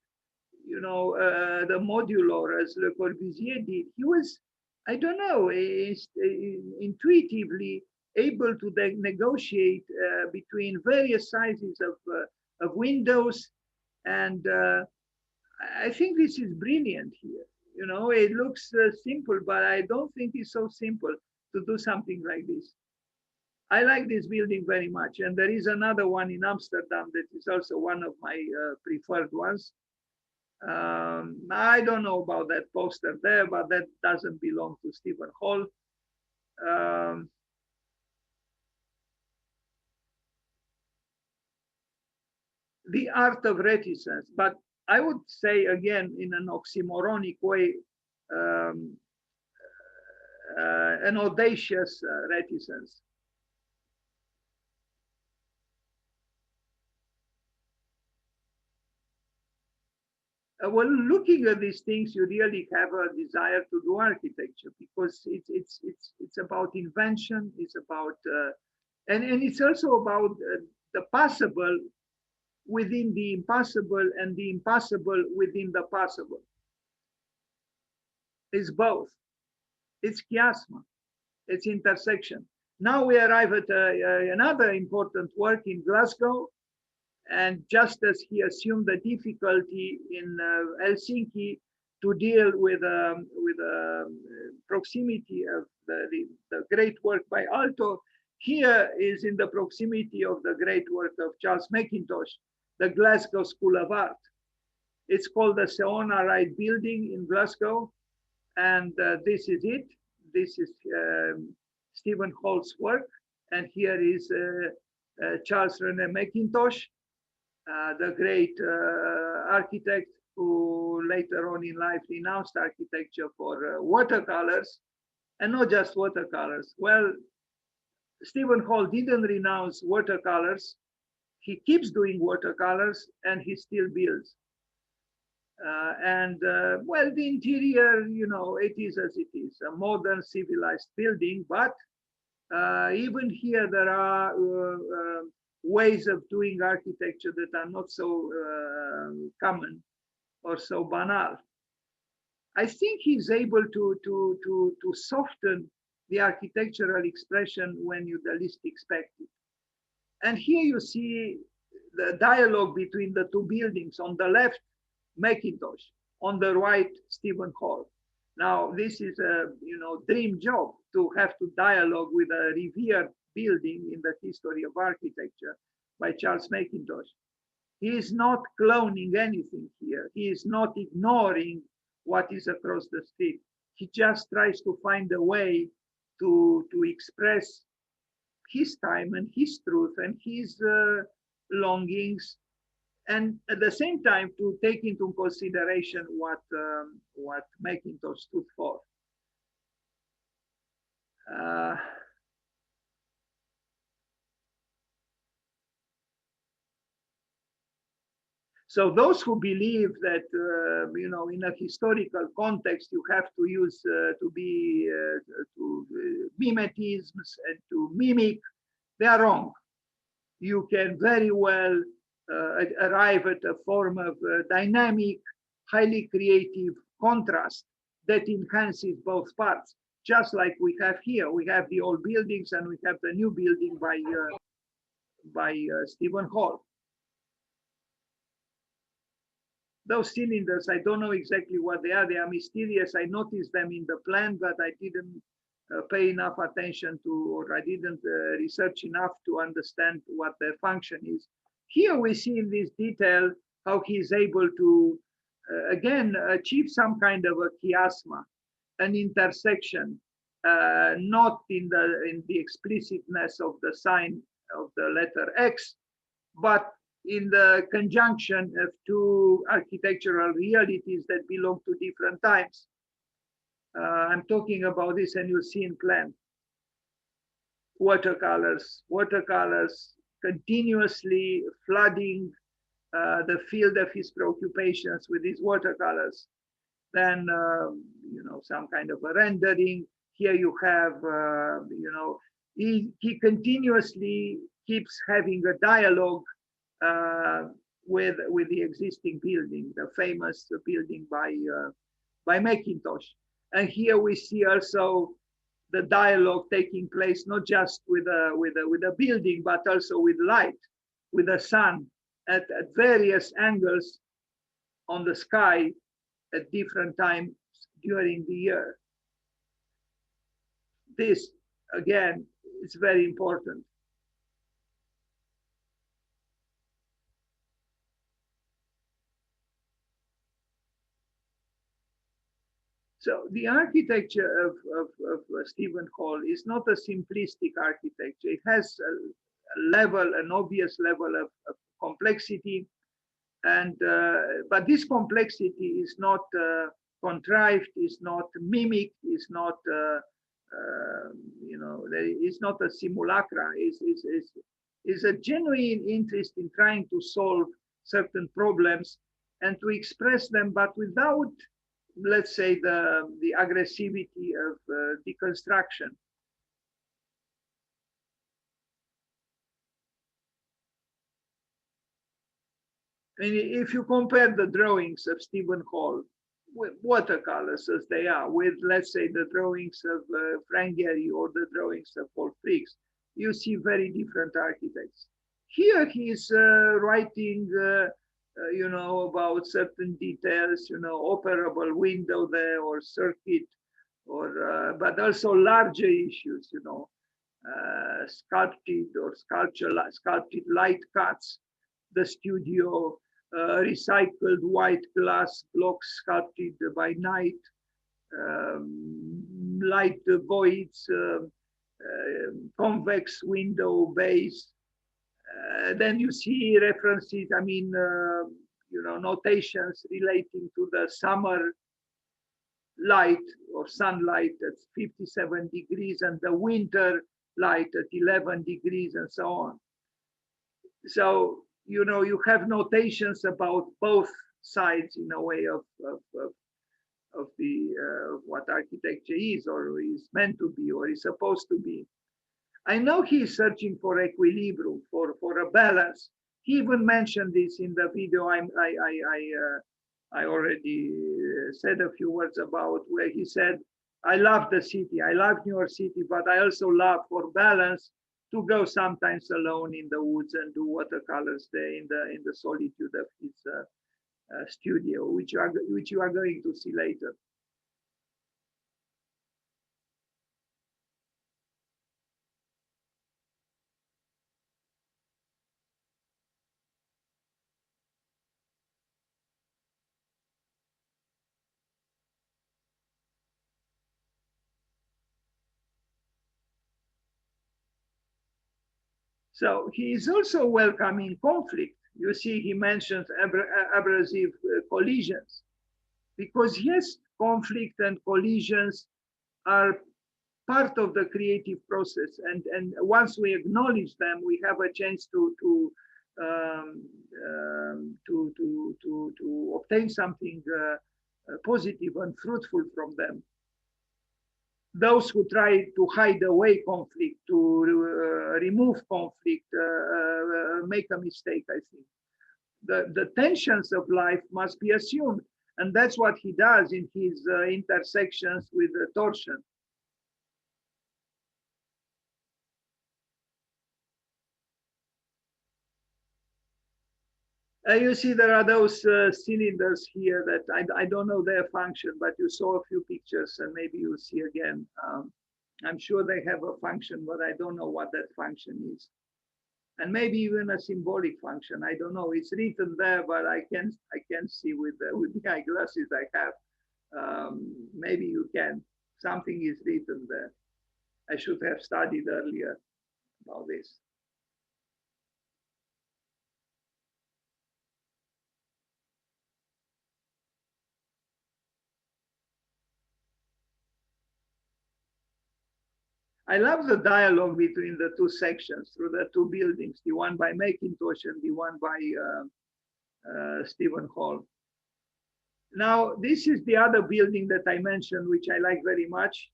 the modular as Le Corbusier did. He was, I don't know, intuitively able to negotiate between various sizes of windows. And I think this is brilliant here. It looks simple, but I don't think it's so simple to do something like this. I like this building very much. And there is another one in Amsterdam that is also one of my preferred ones. I don't know about that poster there, but that doesn't belong to Stephen Holl. The art of reticence, but I would say again in an oxymoronic way, an audacious reticence. Well, looking at these things, you really have a desire to do architecture because it's about invention. It's about and it's also about the possible within the impossible and the impossible within the possible. It's both. It's chiasma. It's intersection. Now we arrive at another important work in Glasgow. And just as he assumed the difficulty in Helsinki to deal with proximity of the great work by Aalto, here is in the proximity of the great work of Charles Mackintosh, the Glasgow School of Art. It's called the Seona Wright Building in Glasgow. And this is it. This is Stephen Holl's work. And here is Charles René Mackintosh, the great architect who later on in life renounced architecture for watercolors, and not just watercolors. Well, Stephen Holl didn't renounce watercolors. He keeps doing watercolors and he still builds. Well, the interior, it is as it is, a modern civilized building, but even here there are ways of doing architecture that are not so common or so banal. I think he's able to soften the architectural expression when you the least expect it. And here you see the dialogue between the two buildings. On the left, Macintosh. On the right, Stephen Hall. Now, this is a dream job to have to dialogue with a revered building in the history of architecture by Charles Macintosh. He is not cloning anything here. He is not ignoring what is across the street. He just tries to find a way to express his time and his truth and his longings, and at the same time to take into consideration what Macintosh stood for. So those who believe that in a historical context you have to use mimetisms and to mimic, they are wrong. You can very well arrive at a form of dynamic, highly creative contrast that enhances both parts. Just like we have here, we have the old buildings and we have the new building by Stephen Hall. Those cylinders, I don't know exactly what they are. They are mysterious. I noticed them in the plan, but I didn't pay enough attention to, or I didn't research enough to understand what their function is. Here we see in this detail how he is able to, again, achieve some kind of a chiasma, an intersection, not in the explicitness of the sign of the letter X, but in the conjunction of two architectural realities that belong to different times. I'm talking about this, and you'll see in plan. Watercolors continuously flooding the field of his preoccupations with these watercolors. Then, some kind of a rendering. Here you have, he continuously keeps having a dialogue with the existing building, the famous building by Macintosh. And here we see also the dialogue taking place not just with a building, but also with light, with the sun at various angles on the sky at different times during the year. This, again, is very important. So the architecture of Stephen Hall is not a simplistic architecture. It has a level, an obvious level of complexity, and but this complexity is not contrived, is not mimicked, is not it's not a simulacra. Is a genuine interest in trying to solve certain problems and to express them, but without, let's say, the aggressivity of deconstruction. And if you compare the drawings of Stephen Hall with watercolors as they are with, let's say, the drawings of Frank Gehry or the drawings of Paul Fricks, you see very different architects. Here he's writing about certain details, operable window there or circuit, or but also larger issues, sculpted light cuts, the studio, recycled white glass blocks sculpted by night, light voids, convex window base. Then you see references, notations relating to the summer light or sunlight at 57 degrees and the winter light at 11 degrees and so on. So, you have notations about both sides in a way of the what architecture is or is meant to be or is supposed to be. I know he is searching for equilibrium, for a balance. He even mentioned this in the video I already said a few words about, where he said, I love the city, I love New York City, but I also love for balance to go sometimes alone in the woods and do watercolors there in the solitude of his studio, which you are going to see later. So he is also welcoming conflict. You see, he mentions abrasive collisions, because yes, conflict and collisions are part of the creative process, and once we acknowledge them, we have a chance to obtain something positive and fruitful from them. Those who try to hide away conflict, to remove conflict, make a mistake, I think. The tensions of life must be assumed. And that's what he does in his intersections with torsion. You see, there are those cylinders here that I don't know their function, but you saw a few pictures and maybe you'll see again. I'm sure they have a function, but I don't know what that function is. And maybe even a symbolic function. I don't know. It's written there, but I can't see with the eyeglasses I have. Maybe you can. Something is written there. I should have studied earlier about this. I love the dialogue between the two sections through the two buildings, the one by Macintosh and the one by Stephen Holl. Now, this is the other building that I mentioned, which I like very much,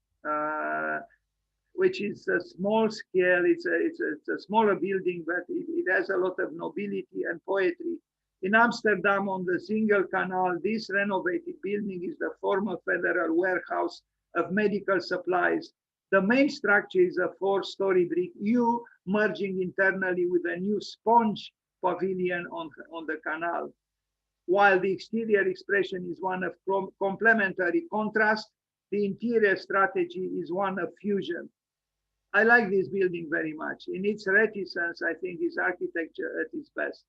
which is a small scale. It's a smaller building, but it has a lot of nobility and poetry. In Amsterdam, on the Single Canal, this renovated building is the former federal warehouse of medical supplies. The main structure is a 4-story brick U merging internally with a new sponge pavilion on the canal. While the exterior expression is one of complementary contrast, the interior strategy is one of fusion. I like this building very much. In its reticence, I think is architecture at its best.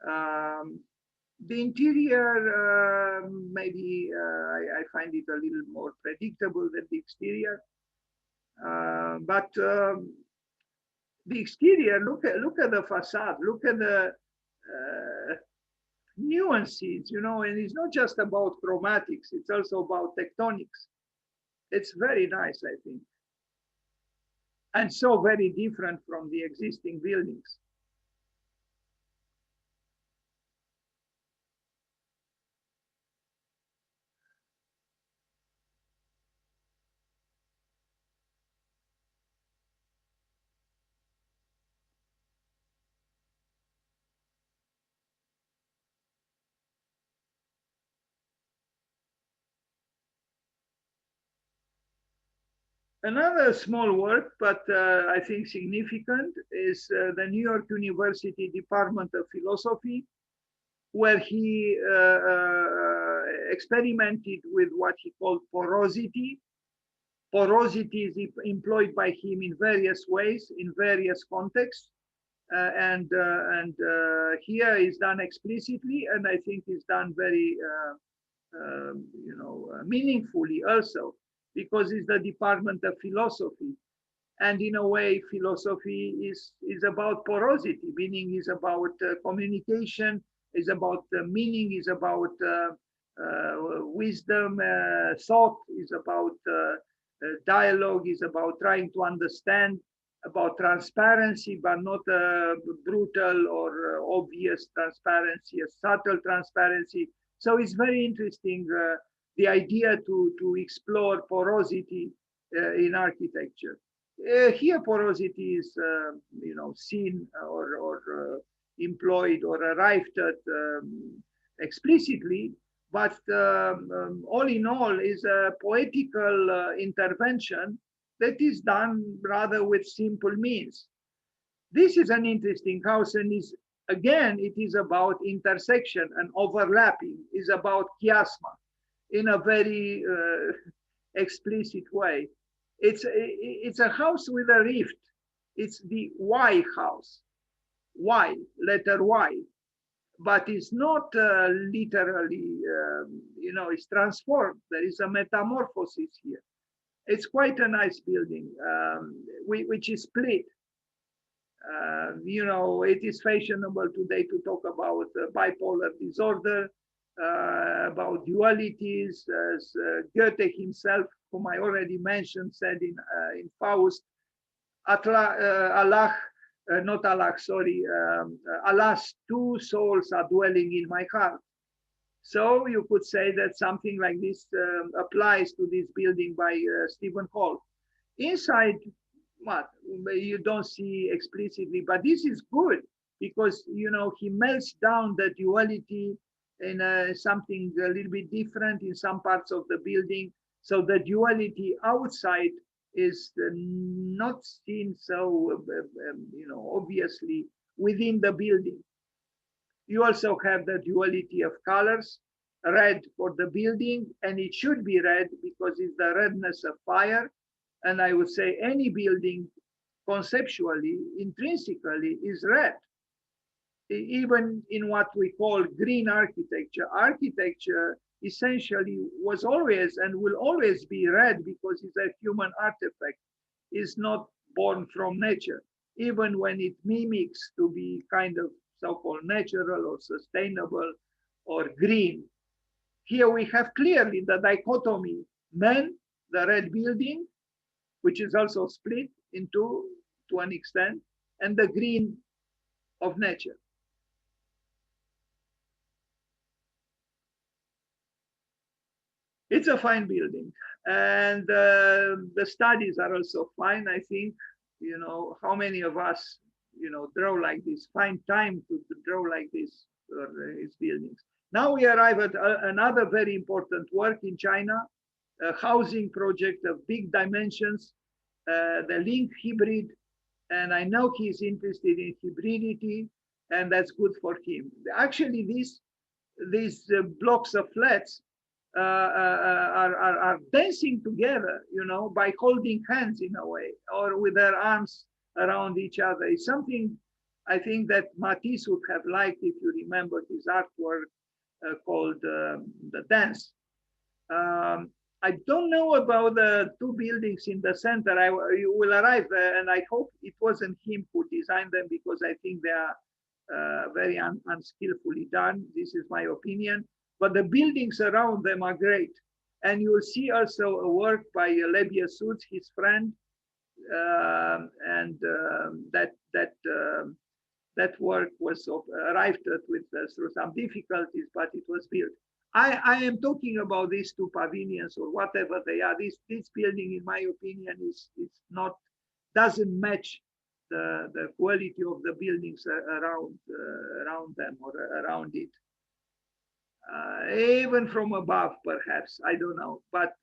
The interior, maybe I find it a little more predictable than the exterior. But the exterior, look at the facade, look at the nuances, and it's not just about chromatics, it's also about tectonics. It's very nice, I think. And so very different from the existing buildings. Another small work, but I think significant, is the New York University Department of Philosophy, where he experimented with what he called porosity. Porosity is employed by him in various ways, in various contexts, and here is done explicitly, and I think is done very, meaningfully also, because it's the Department of Philosophy. And in a way, philosophy is about porosity, meaning is about communication, is about meaning, is about wisdom, thought, is about dialogue, is about trying to understand. about transparency, but not a brutal or obvious transparency, a subtle transparency. So it's very interesting, the idea to explore porosity in architecture. Here, porosity is, seen or employed or arrived at explicitly, but all in all is a poetical intervention that is done rather with simple means. This is an interesting house, and is again, it is about intersection and overlapping, is about chiasma in a very explicit way. It's a house with a rift. It's the Y house, Y, letter Y, but it's not literally, it's transformed. There is a metamorphosis here. It's quite a nice building, which is split. It is fashionable today to talk about bipolar disorder, about dualities, as Goethe himself, whom I already mentioned, said in Faust, Allah, not Allah, sorry, alas, two souls are dwelling in my heart. So you could say that something like this applies to this building by Stephen Holl. Inside, what you don't see explicitly, but this is good because he melts down the duality in something a little bit different in some parts of the building. So the duality outside is not seen so obviously within the building. You also have the duality of colors, red for the building, and it should be red because it's the redness of fire. And I would say any building conceptually, intrinsically is red. Even in what we call green architecture, architecture essentially was always and will always be red because it's a human artifact. It's not born from nature, even when it mimics to be kind of so-called natural or sustainable or green. Here we have clearly the dichotomy, men, the red building, which is also split into to an extent, and the green of nature. It's a fine building, and the studies are also fine. I think, how many of us, draw like this, find time to draw like this for its buildings. Now we arrive at another very important work in China, a housing project of big dimensions, the Link hybrid, and I know he's interested in hybridity, and that's good for him. Actually, these blocks of flats are dancing together, by holding hands in a way, or with their arms around each other. It's something I think that Matisse would have liked if you remember his artwork called The Dance. I don't know about the two buildings in the center. You will arrive, and I hope it wasn't him who designed them because I think they are very unskillfully done. This is my opinion. But the buildings around them are great. And you will see also a work by Lebia Suits, his friend, and that work was arrived at with through some difficulties, but it was built. I am talking about these two pavilions or whatever they are. This building, in my opinion, doesn't match the quality of the buildings around them or around it. Even from above, perhaps, I don't know. But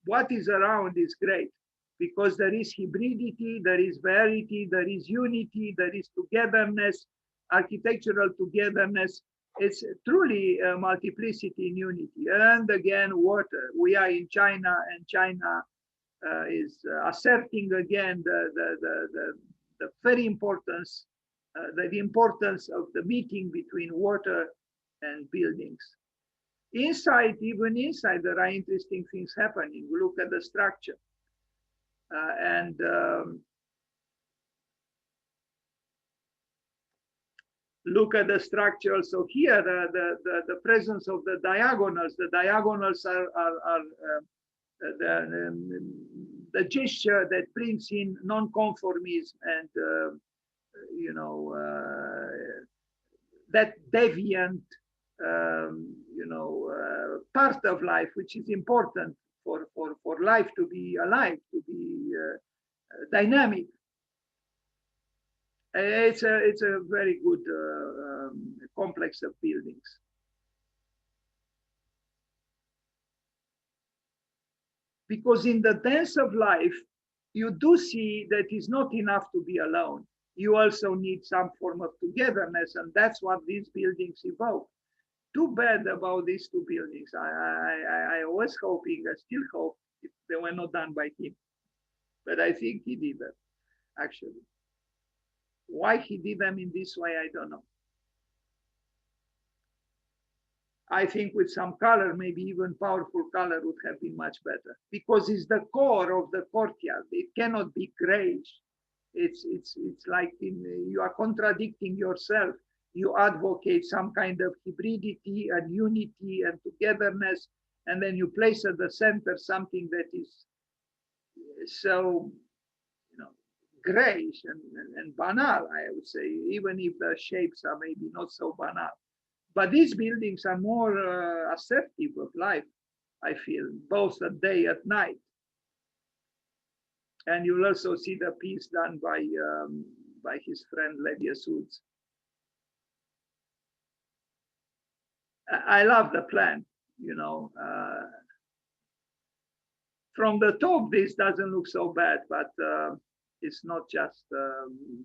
what is around is great because there is hybridity, there is variety, there is unity, there is togetherness, architectural togetherness. It's truly a multiplicity in unity. And again, water. We are in China, and China is asserting again the very importance, the importance of the meeting between water and buildings. Even inside, there are interesting things happening. Look at the structure. Look at the structure also here, the presence of the diagonals. The diagonals are the gesture that brings in non-conformism and that deviant part of life, which is important for life to be alive, to be dynamic. It's a very good complex of buildings. Because in the dance of life, you do see that it's not enough to be alone. You also need some form of togetherness, and that's what these buildings evoke. Too bad about these two buildings. I was hoping, I still hope, if they were not done by him. But I think he did them, actually. Why he did them in this way, I don't know. I think with some color, maybe even powerful color would have been much better, because it's the core of the courtyard. It cannot be grayish. It's like you are contradicting yourself. You advocate some kind of hybridity and unity and togetherness, and then you place at the center something that is so grayish and banal, I would say, even if the shapes are maybe not so banal. But these buildings are more assertive of life, I feel, both at day and night. And you'll also see the piece done by his friend Levius Woods. I love the plan, from the top, this doesn't look so bad, but it's not just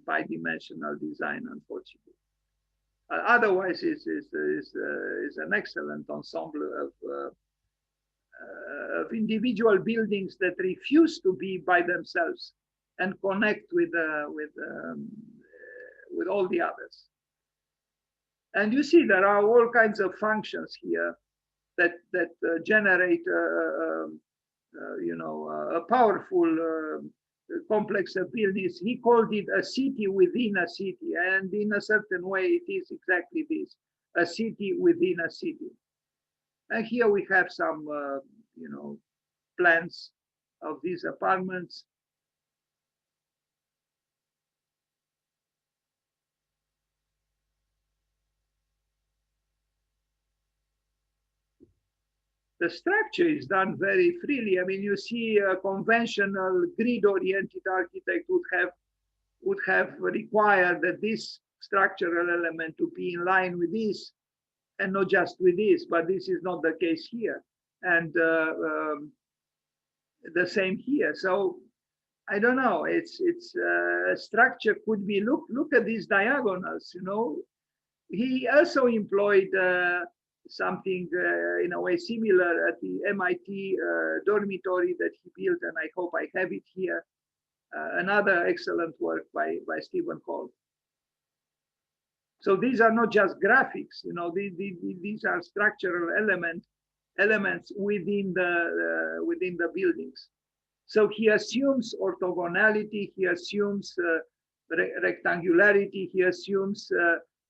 bidimensional design, unfortunately. Otherwise, is an excellent ensemble of individual buildings that refuse to be by themselves and connect with all the others. And you see, there are all kinds of functions here that generate a powerful complex of buildings. He called it a city within a city, and in a certain way it is exactly this, a city within a city. And here we have some plans of these apartments. The structure is done very freely. I mean, you see a conventional grid-oriented architect would have required that this structural element to be in line with this, and not just with this, but this is not the case here. And the same here. So I don't know, it's structure could be, look at these diagonals, He also employed something in a way similar at the MIT dormitory that he built, and I hope I have it here. Another excellent work by Stephen Holl. So these are not just graphics, these are structural elements within the buildings. So he assumes orthogonality, he assumes rectangularity, he assumes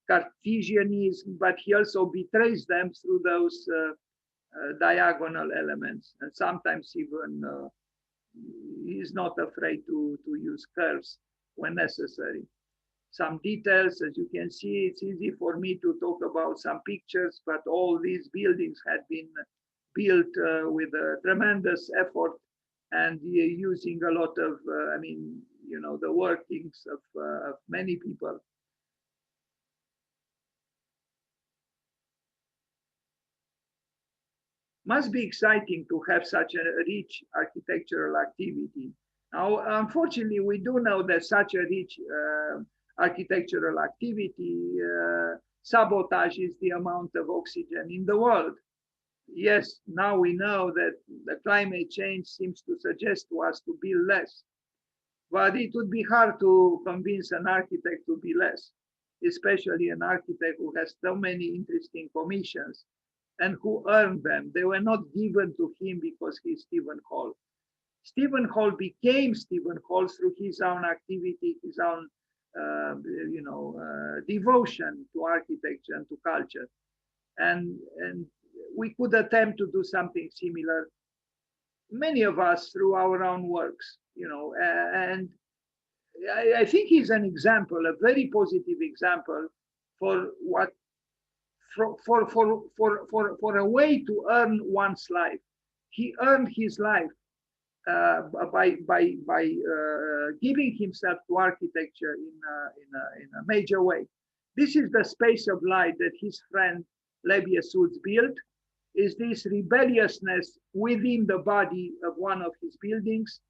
Cartesianism, but he also betrays them through those diagonal elements, and sometimes even he's not afraid to use curves when necessary. Some details, as you can see, it's easy for me to talk about some pictures, but all these buildings had been built with a tremendous effort and using a lot of, the workings of many people. Must be exciting to have such a rich architectural activity. Now, unfortunately, we do know that such a rich architectural activity sabotages the amount of oxygen in the world. Yes, now we know that the climate change seems to suggest to us to build less, but it would be hard to convince an architect to be less, especially an architect who has so many interesting commissions and who earned them. They were not given to him because he's Stephen Holl. Stephen Holl became Stephen Holl through his own activity, his own devotion to architecture and to culture. And we could attempt to do something similar. many of us through our own works, and I think he's an example, a very positive example for what for a way to earn one's life. He earned his life by giving himself to architecture in a major way. This is the space of light that his friend Lebbeus built. Is this rebelliousness within the body of one of his buildings?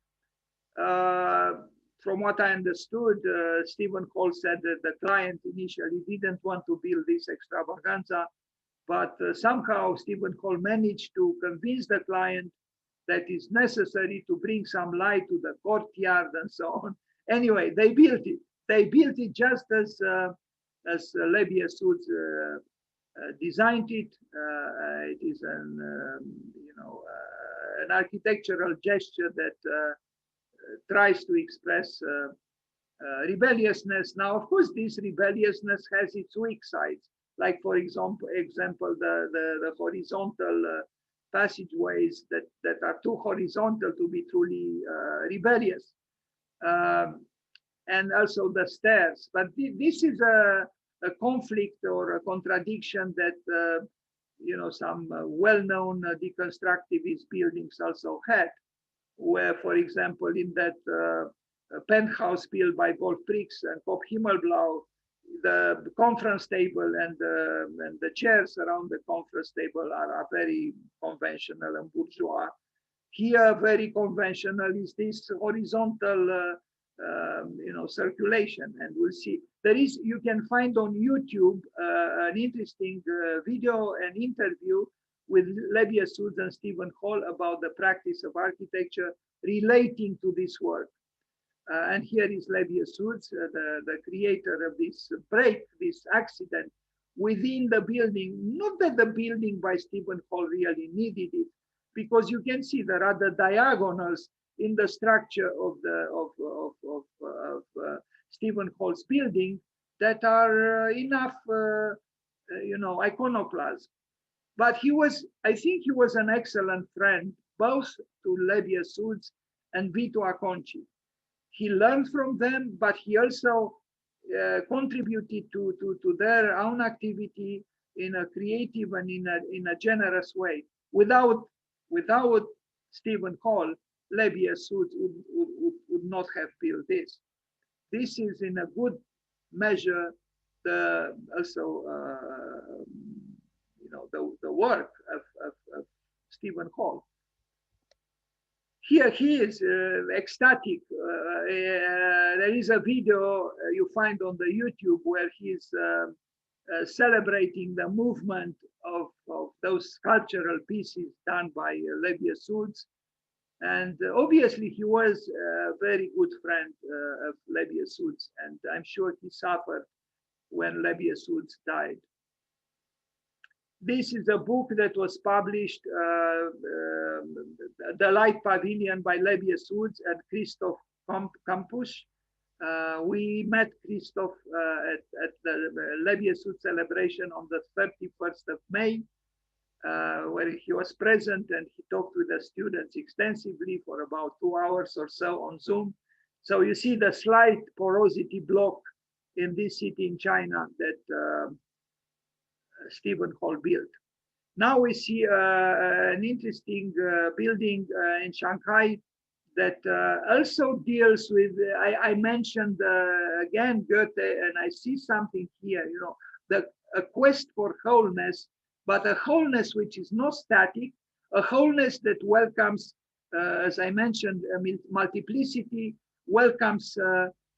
From what I understood, Stephen Holl said that the client initially didn't want to build this extravaganza, but somehow Stephen Holl managed to convince the client that it's necessary to bring some light to the courtyard and so on. Anyway, they built it. They built it just as Lebbeus designed it. It is an architectural gesture that tries to express rebelliousness. Now, of course, this rebelliousness has its weak sides, like, for example, the horizontal passageways that are too horizontal to be truly rebellious, and also the stairs. But this is a conflict or a contradiction that some well-known deconstructivist buildings also had, where, for example, in that penthouse built by Wolf Prix and Pop Himmelblau, the conference table and the chairs around the conference table are very conventional and bourgeois. Here, very conventional is this horizontal, circulation, and we'll see. You can find on YouTube an interesting video and interview with Lebbeus and Stephen Holl about the practice of architecture relating to this work. And here is Lebbeus, the creator of this break, this accident within the building. Not that the building by Stephen Holl really needed it, because you can see there are the diagonals in the structure of Stephen Holl's building that are enough, iconoclasm. But I think he was an excellent friend, both to Lebbeus and Vito Acconci. He learned from them, but he also contributed to their own activity in a creative and in a generous way. Without Stephen Holl, Lebbeus would not have built this. This is in a good measure the work of Stephen Holl. Here he is ecstatic. There is a video you find on the YouTube where he's celebrating the movement of those sculptural pieces done by Lebbeus. And obviously he was a very good friend of Lebbeus, and I'm sure he suffered when Lebbeus died. This is a book that was published, The Light Pavilion by Lebbeus and Christoph Campus. We met Christoph at the Lebbeus celebration on the 31st of May, where he was present, and he talked with the students extensively for about 2 hours or so on Zoom. So you see the slight porosity block in this city in China that Stephen Holl built. Now we see an interesting building in Shanghai that also deals with, I mentioned again Goethe, and I see something here, a quest for wholeness, but a wholeness which is not static, a wholeness that welcomes, as I mentioned, multiplicity, welcomes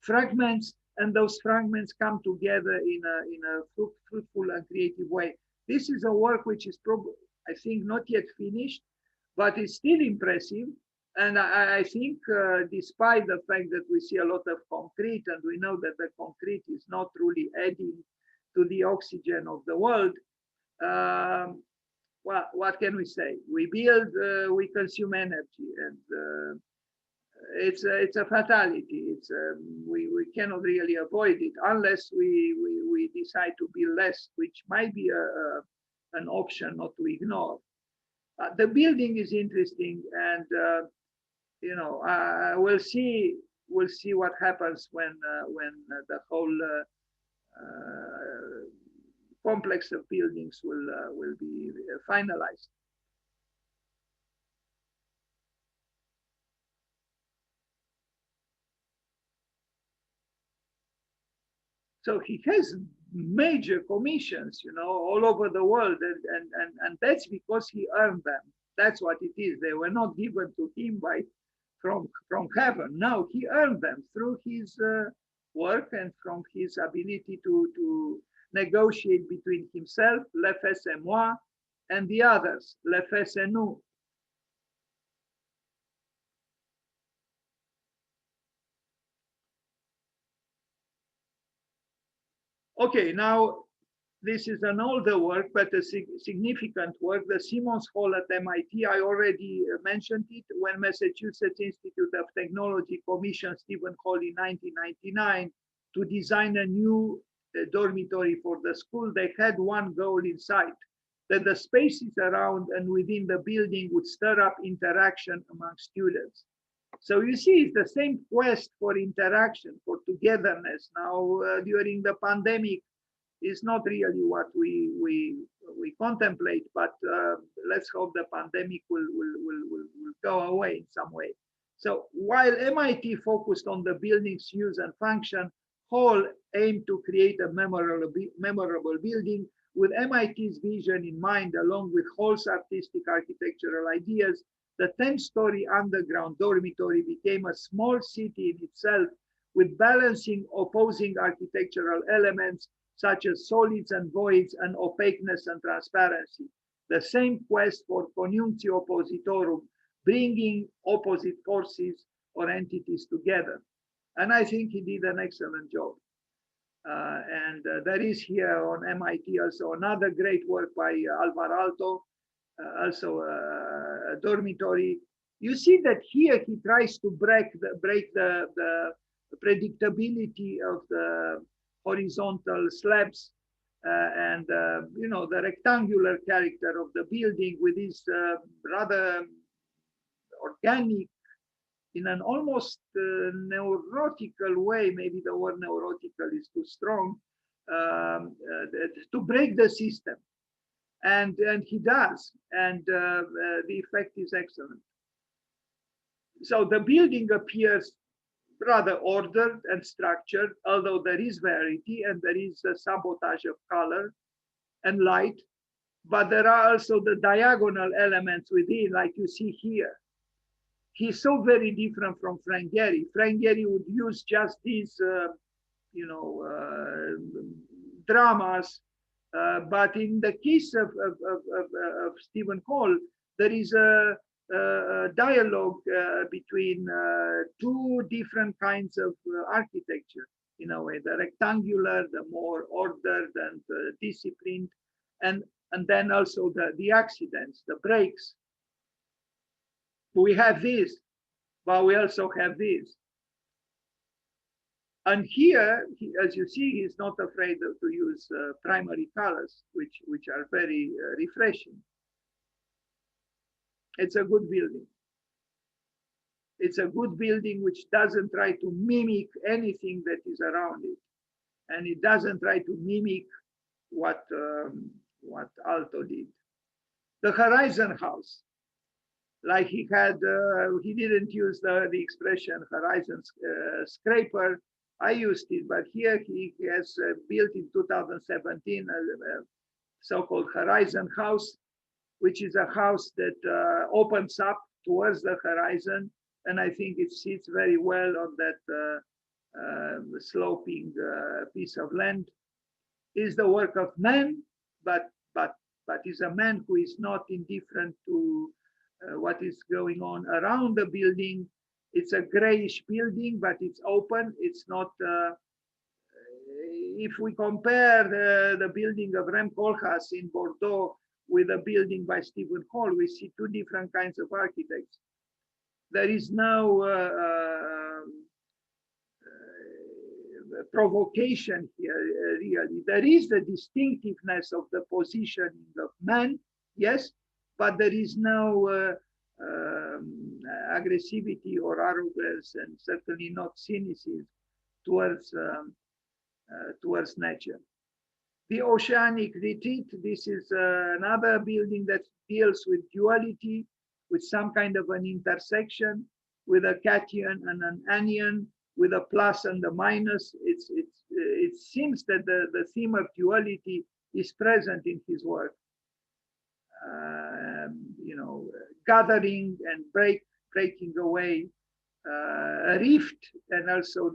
fragments, and those fragments come together in a fruitful and creative way. This is a work which is probably, I think, not yet finished, but it's still impressive. And I think, despite the fact that we see a lot of concrete, and we know that the concrete is not truly adding to the oxygen of the world, well, what can we say? We build, we consume energy, and it's a fatality. We cannot really avoid it unless we decide to build less, which might be an option not to ignore. The building is interesting, and we'll see what happens when the whole complex of buildings will be finalized. So he has major commissions, all over the world, and that's because he earned them. That's what it is. They were not given to him from heaven. No, he earned them through his work and from his ability to negotiate between himself, le fais c'est moi, and the others, le fais c'est nous. Okay, now this is an older work, but a significant work. The Siemens Hall at MIT, I already mentioned it, when Massachusetts Institute of Technology commissioned Stephen Holl in 1999 to design a new dormitory for the school. They had one goal in sight, that the spaces around and within the building would stir up interaction among students. So you see, it's the same quest for interaction, for togetherness. Now, during the pandemic, is not really what we contemplate, but let's hope the pandemic will go away in some way. So while MIT focused on the building's use and function, Holl aimed to create a memorable building with MIT's vision in mind, along with Holl's artistic architectural ideas. The 10-story underground dormitory became a small city in itself, with balancing opposing architectural elements such as solids and voids and opaqueness and transparency. The same quest for conjunctio oppositorum, bringing opposite forces or entities together. And I think he did an excellent job. And there is here on MIT also another great work by Alvar Aalto, also a dormitory. You see that here he tries to break the predictability of the horizontal slabs and the rectangular character of the building with this rather organic, in an almost neurotical way. Maybe the word neurotical is too strong, to break the system. And he does, and the effect is excellent. So the building appears rather ordered and structured, although there is variety and there is a sabotage of color and light, but there are also the diagonal elements within, like you see here. He's so very different from Frank Gehry. Frank Gehry would use just these, dramas, but in the case of Stephen Holl, there is a dialogue between two different kinds of architecture, in a way, the rectangular, the more ordered and disciplined, and then also the accidents, the breaks. We have this, but we also have this. And here, as you see, he's not afraid to use primary colors, which are very refreshing. It's a good building. It's a good building which doesn't try to mimic anything that is around it. And it doesn't try to mimic what Aalto did. The Horizon House, like he had, he didn't use the expression horizon scraper. I used it, but here he has built in 2017 a so-called Horizon House, which is a house that opens up towards the horizon. And I think it sits very well on that sloping piece of land. Is the work of man, but is a man who is not indifferent to what is going on around the building. It's a grayish building, but it's open. It's not. If we compare the building of Rem Koolhaas in Bordeaux with a building by Stephen Holl, we see two different kinds of architects. There is no provocation here, really. There is the distinctiveness of the positioning of man, yes, but there is no aggressivity or arrogance, and certainly not cynicism towards towards nature. The Oceanic Retreat, this is another building that deals with duality, with some kind of an intersection, with a cation and an anion, with a plus and a minus. It seems that the theme of duality is present in his work. You know, gathering and breaking away, a rift, and also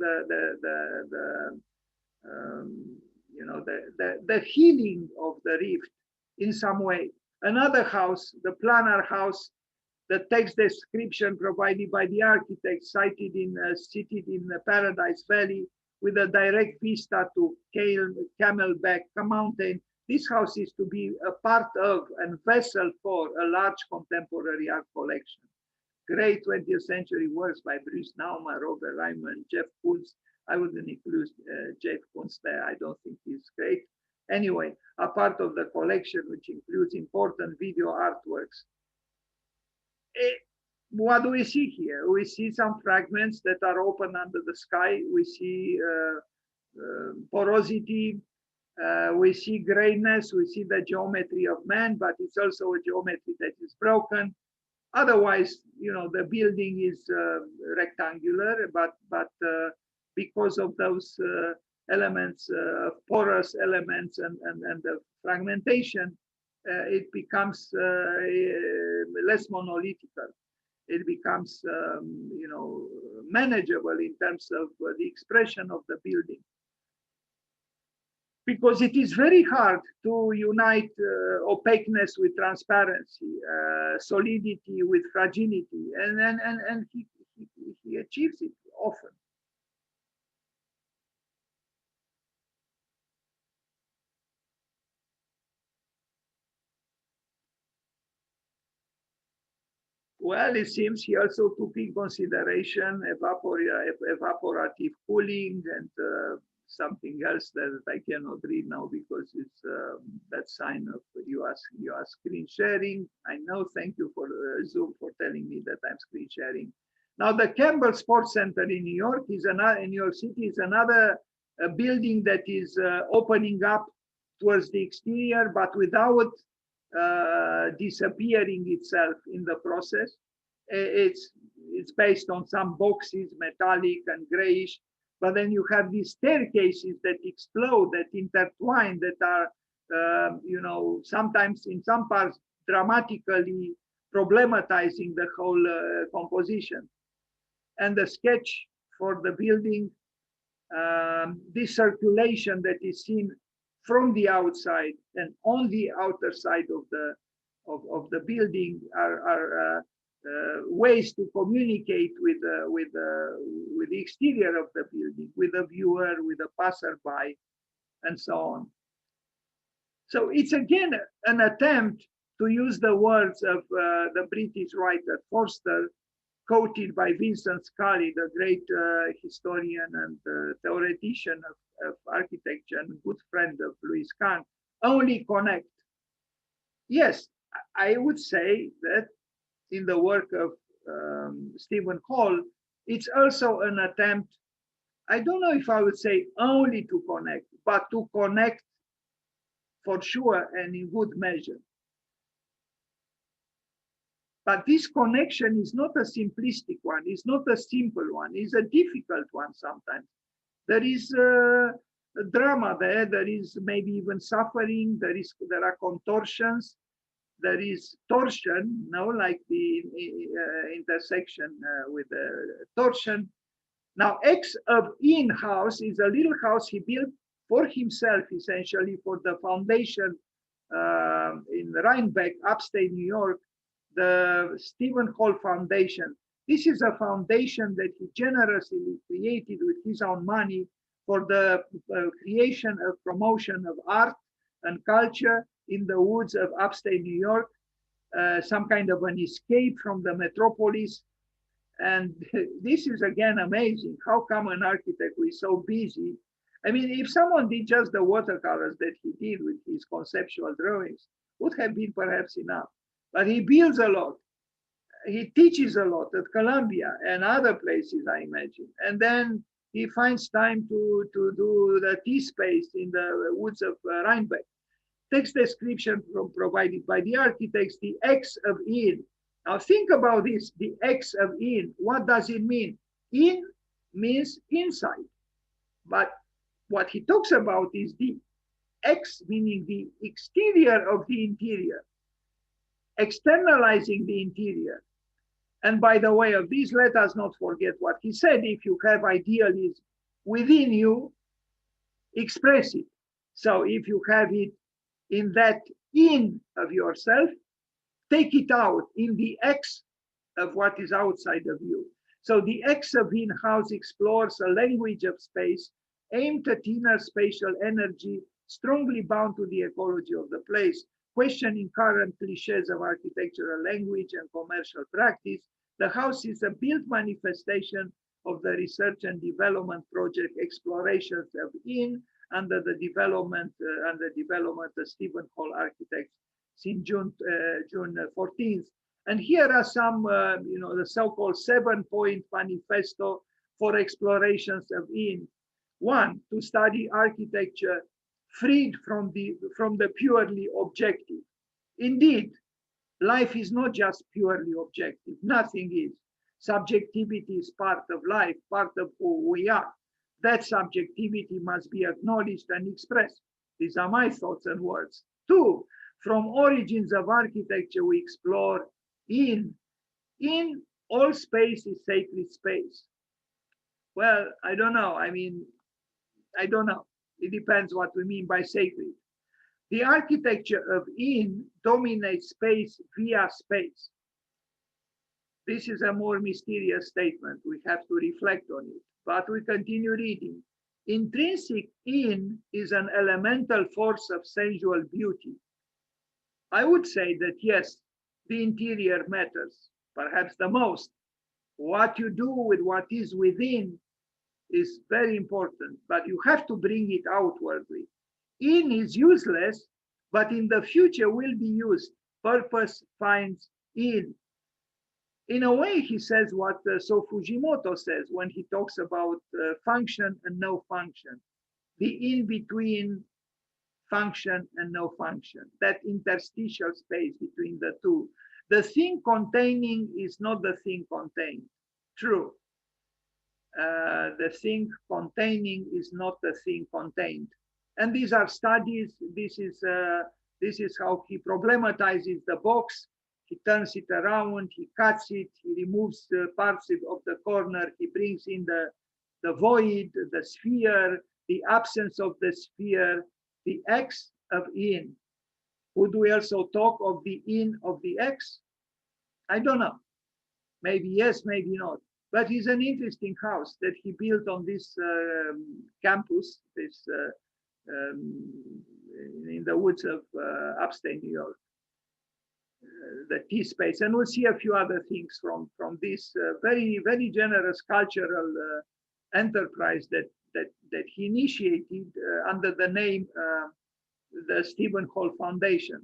you know, the healing of the rift in some way. Another house, the planar house, the text description provided by the architect, cited in seated in the Paradise Valley with a direct vista to Camelback Mountain. This house is to be a part of and vessel for a large contemporary art collection. Great 20th century works by Bruce Nauman, Robert Ryman, Jeff Koons. I wouldn't include Jeff Koons there. I don't think he's great. Anyway, a part of the collection, which includes important video artworks. What do we see here? We see some fragments that are open under the sky. We see porosity. We see grayness. We see the geometry of man, but it's also a geometry that is broken. Otherwise, you know, the building is rectangular, but because of those elements, porous elements, and the fragmentation, it becomes less monolithical. It becomes, you know, manageable in terms of the expression of the building. Because it is very hard to unite opaqueness with transparency, solidity with fragility, and he achieves it often. Well, it seems he also took in consideration evaporative cooling and something else that I cannot read now because it's that sign of you are screen sharing. I know. Thank you for Zoom for telling me that I'm screen sharing. Now, the Campbell Sports Center in New York is another, in New York City, is another building that is opening up towards the exterior, but without disappearing itself in the process. It's based on some boxes, metallic and grayish, but then you have these staircases that explode, that intertwine, that are, you know, sometimes in some parts dramatically problematizing the whole composition. And the sketch for the building, this circulation that is seen from the outside and on the outer side of the building are ways to communicate with the exterior of the building, with the viewer, with the passerby, and so on. So it's again an attempt to use the words of the British writer Forster, quoted by Vincent Scully, the great historian and theoretician of architecture and good friend of Louis Kahn, only connect. Yes, I would say that in the work of Stephen Holl, it's also an attempt, I don't know if I would say only to connect, but to connect for sure and in good measure. But this connection is not a simplistic one, it's not a simple one, it's a difficult one sometimes. There is a drama there, there is maybe even suffering, there are contortions, there is torsion, no, like the intersection with the torsion. Now, X of In house is a little house he built for himself, essentially, for the foundation in Rhinebeck, upstate New York, the Stephen Hall Foundation. This is a foundation that he generously created with his own money for the creation of promotion of art and culture in the woods of upstate New York, some kind of an escape from the metropolis. And this is again amazing. How come an architect who is so busy? I mean, if someone did just the watercolors that he did with his conceptual drawings, would have been perhaps enough. but he builds a lot. He teaches a lot at Columbia and other places, I imagine. And then he finds time to do the T-space in the woods of Rhinebeck. Text description provided by the architects, the X of in. Now think about this, the X of in. What does it mean? In means inside. But what he talks about is the X, meaning the exterior of the interior, externalizing the interior. And by the way of this, let us not forget what he said. If you have idealism within you, express it. So if you have it in that in of yourself, take it out in the X of what is outside of you. So the X of in-house explores a language of space aimed at inner spatial energy, strongly bound to the ecology of the place, questioning current cliches of architectural language and commercial practice. The house is a built manifestation of the research and development project explorations of in under the development of Stephen Hall architects since June 14th. And here are some, the so-called 7-point manifesto for explorations of in. One, to study architecture freed from the purely objective. Indeed, life is not just purely objective. Nothing is. Subjectivity is part of life, part of who we are. That subjectivity must be acknowledged and expressed. These are my thoughts and words. Two, from origins of architecture, we explore in all space is sacred space. Well, I don't know. I don't know. It depends what we mean by sacred. The architecture of in dominates space via space. This is a more mysterious statement. We have to reflect on it, but we continue reading. Intrinsic in is an elemental force of sensual beauty. I would say that yes, the interior matters, perhaps the most. What you do with what is within is very important, but you have to bring it outwardly. In is useless, but in the future will be used. Purpose finds in. In a way, he says what So Fujimoto says when he talks about function and no function. The in-between function and no function, that interstitial space between the two. The thing containing is not the thing contained. True. The thing containing is not the thing contained. And these are studies. This is how he problematizes the box. He turns it around, he cuts it, he removes the parts of the corner, he brings in the void, the sphere, the absence of the sphere, the X of in. Would we also talk of the in of the X? I don't know. Maybe yes, maybe not. But it's an interesting house that he built on this campus, in the woods of upstate New York, the T space. And we'll see a few other things from this very, very generous cultural enterprise that he initiated under the name the Stephen Hall Foundation.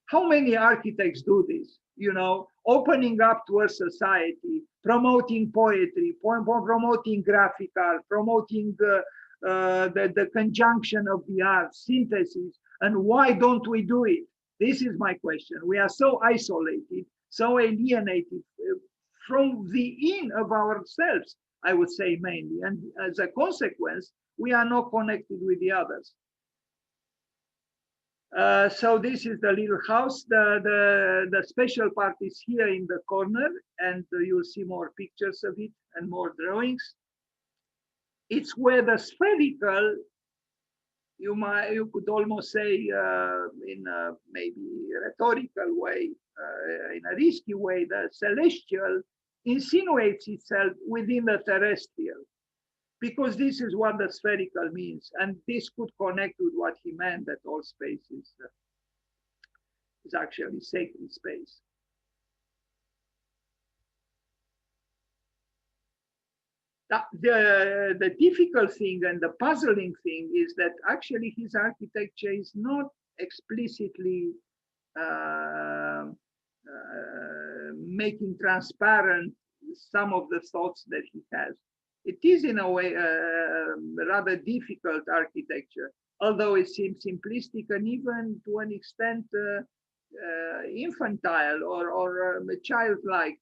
How many architects do this? You know, opening up to a society, promoting poetry, promoting graphic art, promoting the conjunction of the arts, synthesis. And why don't we do it? This is my question. We are so isolated, so alienated from the in of ourselves, I would say mainly. And as a consequence, we are not connected with the others. So this is the little house. The special part is here in the corner, and you'll see more pictures of it and more drawings. It's where the spherical, you could almost say in a maybe rhetorical way, in a risky way, the celestial insinuates itself within the terrestrial, because this is what the spherical means, and this could connect with what he meant, that all space is actually sacred space. The difficult thing and the puzzling thing is that actually his architecture is not explicitly uh, making transparent some of the thoughts that he has. It is in a way rather difficult architecture, although it seems simplistic and even to an extent infantile or childlike.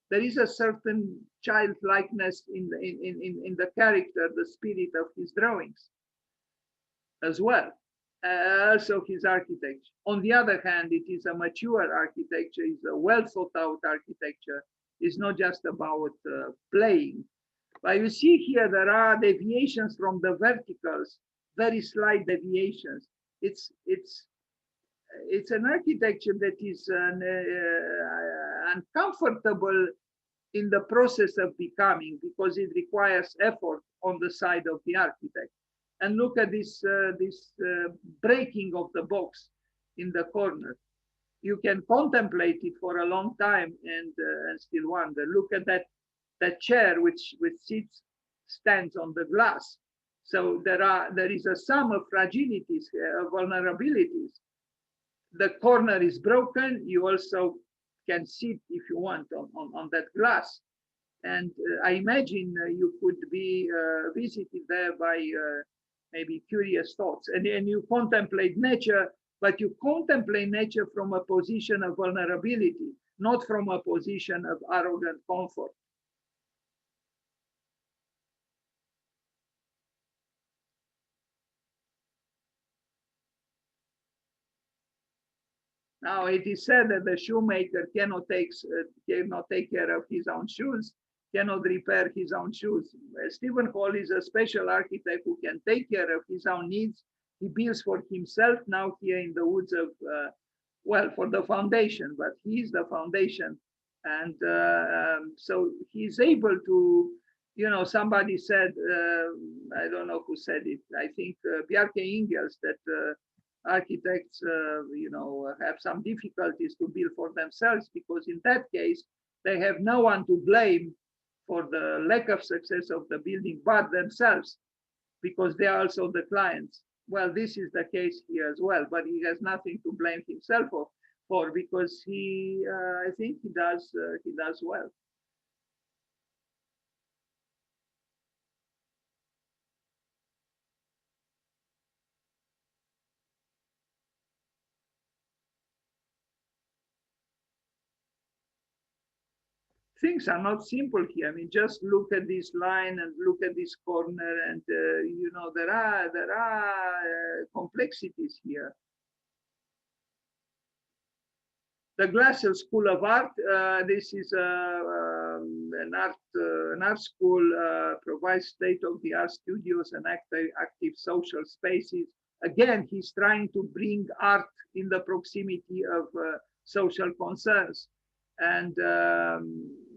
There is a certain childlikeness in the character, the spirit of his drawings as well. Also his architecture. On the other hand, it is a mature architecture, it's a well thought out architecture. It's not just about playing. But you see here, there are deviations from the verticals, very slight deviations. It's an architecture that is uncomfortable in the process of becoming, because it requires effort on the side of the architect. And look at this breaking of the box in the corner. You can contemplate it for a long time and still wonder. Look at that chair which stands on the glass. So there is a sum of fragilities, vulnerabilities. The corner is broken. You also can sit if you want on that glass. And I imagine you could be visited there by maybe curious thoughts. And you contemplate nature, but you contemplate nature from a position of vulnerability, not from a position of arrogant comfort. Now, it is said that the shoemaker cannot take care of his own shoes, cannot repair his own shoes. Stephen Holl is a special architect who can take care of his own needs. He builds for himself now here in the woods of, well, for the foundation, but he's the foundation. And so he's able to, you know, somebody said, I don't know who said it, I think Bjarke Ingels, that architects, you know, have some difficulties to build for themselves, because in that case, they have no one to blame for the lack of success of the building but themselves, because they are also the clients. Well, this is the case here as well, but he has nothing to blame himself for because he, I think he does well. Things are not simple here. I mean, just look at this line and look at this corner, and you know, there are complexities here. The Glaser School of Art. This is an art school, provides state-of-the-art studios and active social spaces. Again, he's trying to bring art in the proximity of social concerns, and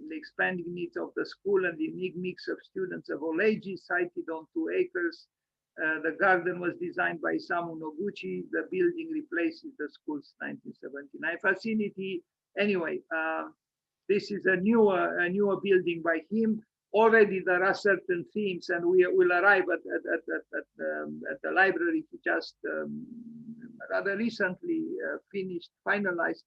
the expanding needs of the school and the unique mix of students of all ages, sited on 2 acres. The garden was designed by Isamu Noguchi. The building replaces the school's 1979 facility. Anyway, this is a newer building by him. Already there are certain themes, and we will arrive at the library. He just rather recently finalized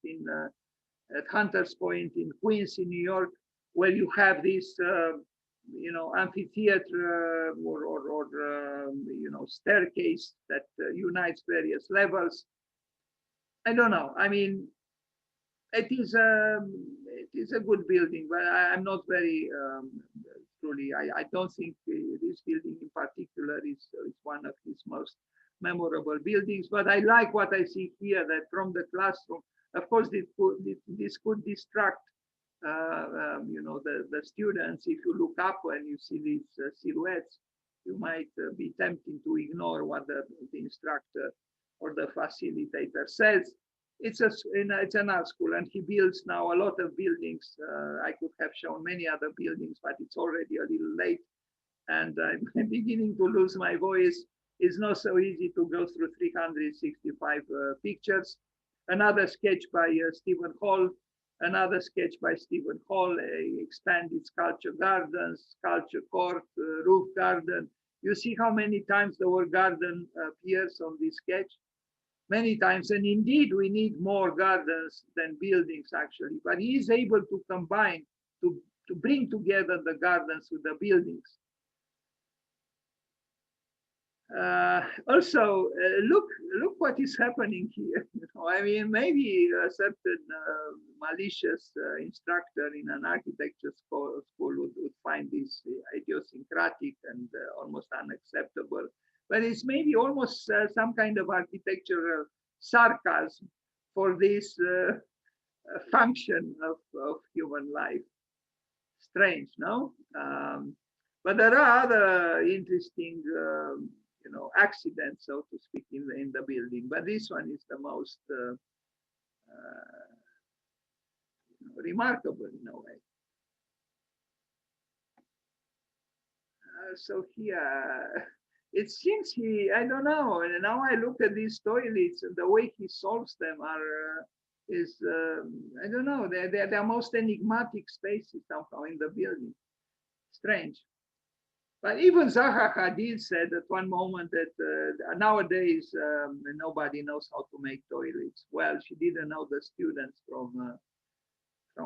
at Hunter's Point in Queens, in New York, where you have this you know, amphitheater or you know, staircase that unites various levels. I don't know. I mean, it is a good building, but I'm not very truly. I don't think this building in particular is one of his most memorable buildings. But I like what I see here, that from the classroom, of course, this could distract you know, the students. If you look up and you see these silhouettes, you might be tempted to ignore what the instructor or the facilitator says. It's an art school, and he builds now a lot of buildings. I could have shown many other buildings, but it's already a little late, and I'm beginning to lose my voice. It's not so easy to go through 365 pictures. Another sketch by Stephen Holl. Another sketch by Stephen Holl, expanded sculpture gardens, sculpture court, roof garden. You see how many times the word garden appears on this sketch? many times. And indeed, we need more gardens than buildings, actually. But he is able to combine, to bring together the gardens with the buildings. Also, look what is happening here. I mean, maybe a certain malicious instructor in an architecture school would find this idiosyncratic and almost unacceptable. But it's maybe almost some kind of architectural sarcasm for this function of human life. Strange, no? But there are other interesting accidents, so to speak, in the building. But this one is the most remarkable in a way. So here, it seems I don't know. And now I look at these toilets and the way he solves them I don't know. They're most enigmatic spaces somehow in the building. Strange. But even Zaha Hadid said at one moment that nowadays nobody knows how to make toilets. Well, she didn't know the students from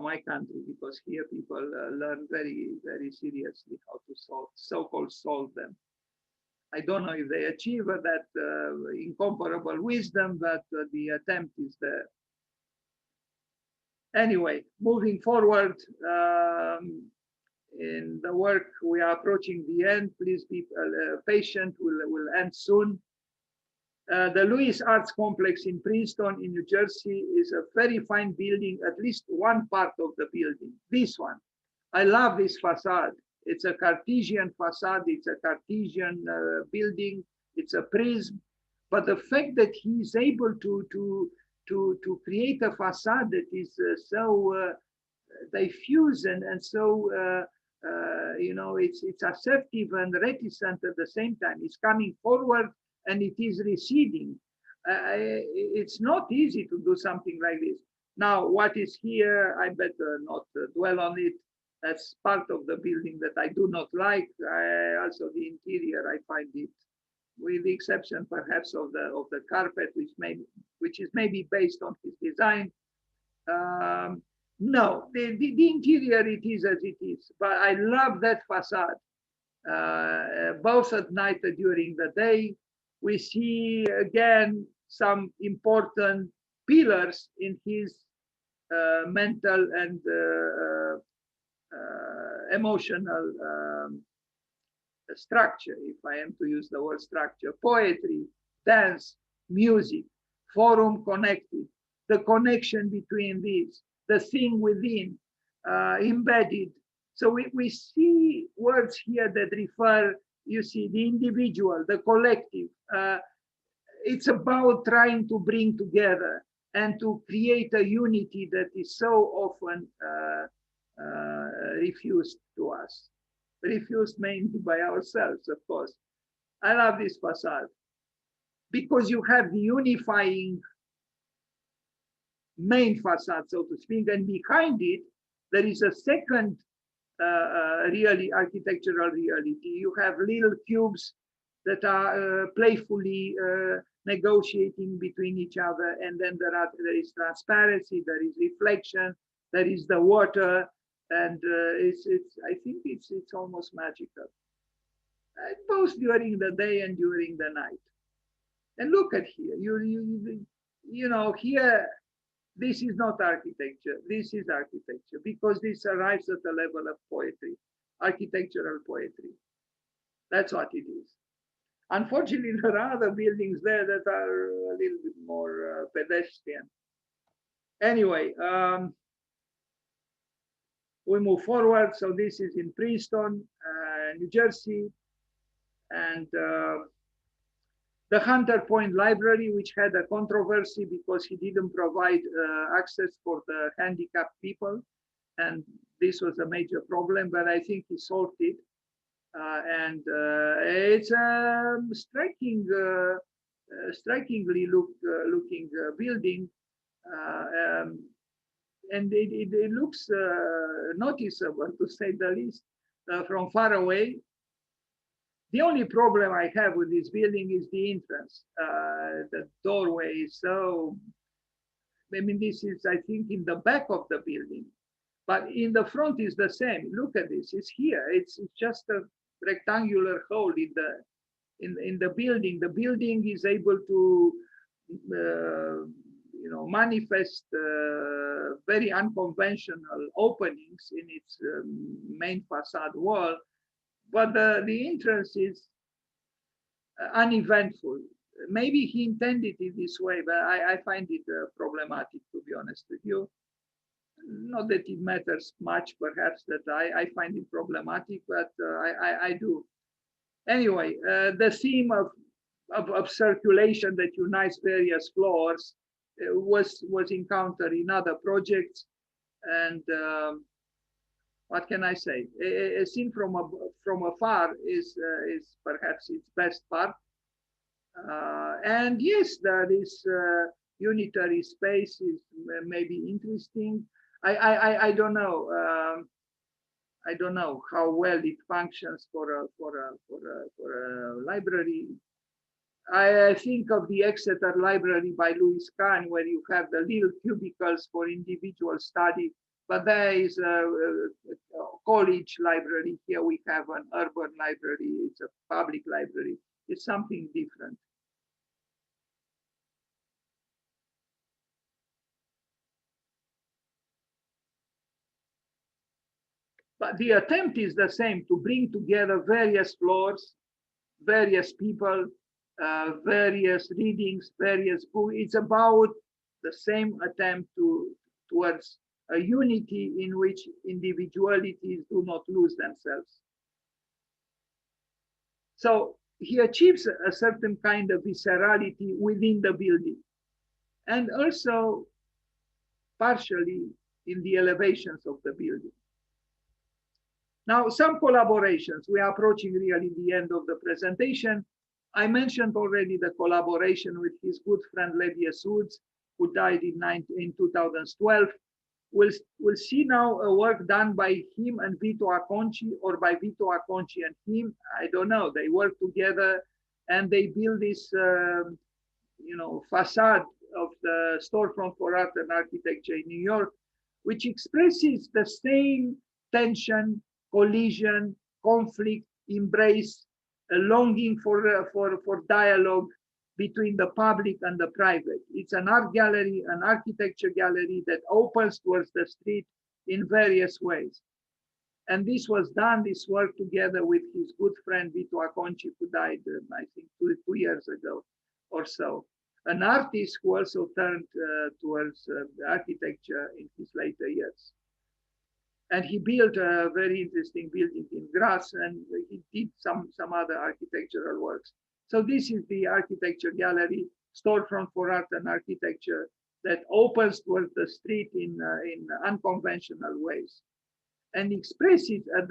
my country, because here people learn very, very seriously how to so-called solve them. I don't know if they achieve that incomparable wisdom, but the attempt is there. Anyway, moving forward, in the work, we are approaching the end. Please be patient. We'll end soon. The Lewis Arts Complex in Princeton, in New Jersey, is a very fine building. At least one part of the building. This one, I love this facade. It's a Cartesian facade. It's a Cartesian building. It's a prism. But the fact that he is able to create a facade that is so diffuse and so it's assertive and reticent at the same time. It's coming forward and it is receding. It's not easy to do something like this. Now, what is here, I better not dwell on it. That's part of the building that I do not like. Also, the interior, I find it, with the exception perhaps of the carpet, which is maybe based on his design. No, the interior, it is as it is, but I love that facade. Both at night and during the day, we see again some important pillars in his mental and emotional structure, if I am to use the word structure: poetry, dance, music, forum connected, the connection between these, the thing within, embedded. So we see words here that refer, you see, the individual, the collective. It's about trying to bring together and to create a unity that is so often refused to us. Refused mainly by ourselves, of course. I love this facade because you have the unifying main facade, so to speak, and behind it there is a second really architectural reality. You have little cubes that are playfully negotiating between each other, and then there is transparency, there is reflection, there is the water, and I think it's almost magical, both during the day and during the night. And look at here, you know, here, this is not architecture, this is architecture, because this arrives at the level of poetry, architectural poetry. That's what it is. Unfortunately, there are other buildings there that are a little bit more pedestrian. Anyway, we move forward. So this is in Princeton, New Jersey, and the Hunter Point Library, which had a controversy because he didn't provide access for the handicapped people, and this was a major problem, but I think he solved it. And it's a strikingly looking building, and it looks noticeable, to say the least, from far away. The only problem I have with this building is the entrance. The doorway is so, I mean, this is, I think, in the back of the building, but in the front is the same. Look at this, it's here. It's just a rectangular hole in the building. The building is able to, manifest very unconventional openings in its main facade wall, but the entrance is uneventful. Maybe he intended it this way, but I find it problematic, to be honest with you. Not that it matters much, perhaps, that I find it problematic, but I do. Anyway, the theme of circulation that unites various floors was encountered in other projects, and what can I say? A scene from afar is perhaps its best part, and yes, this unitary space is maybe interesting. I don't know. I don't know how well it functions for a library. I think of the Exeter Library by Lewis Kahn, where you have the little cubicles for individual study, but there is a college library. Here we have an urban library. It's a public library. It's something different. But the attempt is the same, to bring together various floors, various people, various readings, various books. It's about the same attempt towards a unity in which individualities do not lose themselves. So he achieves a certain kind of viscerality within the building, and also partially in the elevations of the building. Now, some collaborations. We are approaching really the end of the presentation. I mentioned already the collaboration with his good friend Levius Woods, who died in 2012. We'll see now a work done by him and Vito Acconci, or by Vito Acconci and him. I don't know. They work together and they build this, facade of the storefront for art and architecture in New York, which expresses the same tension, collision, conflict, embrace, a longing for dialogue between the public and the private. It's an art gallery, an architecture gallery that opens towards the street in various ways. And this was done, this work, together with his good friend Vito Acconci, who died, I think, two years ago or so. An artist who also turned towards architecture in his later years. And he built a very interesting building in Graz, and he did some other architectural works. So this is the architecture gallery, storefront for art and architecture, that opens towards the street in unconventional ways, and expresses at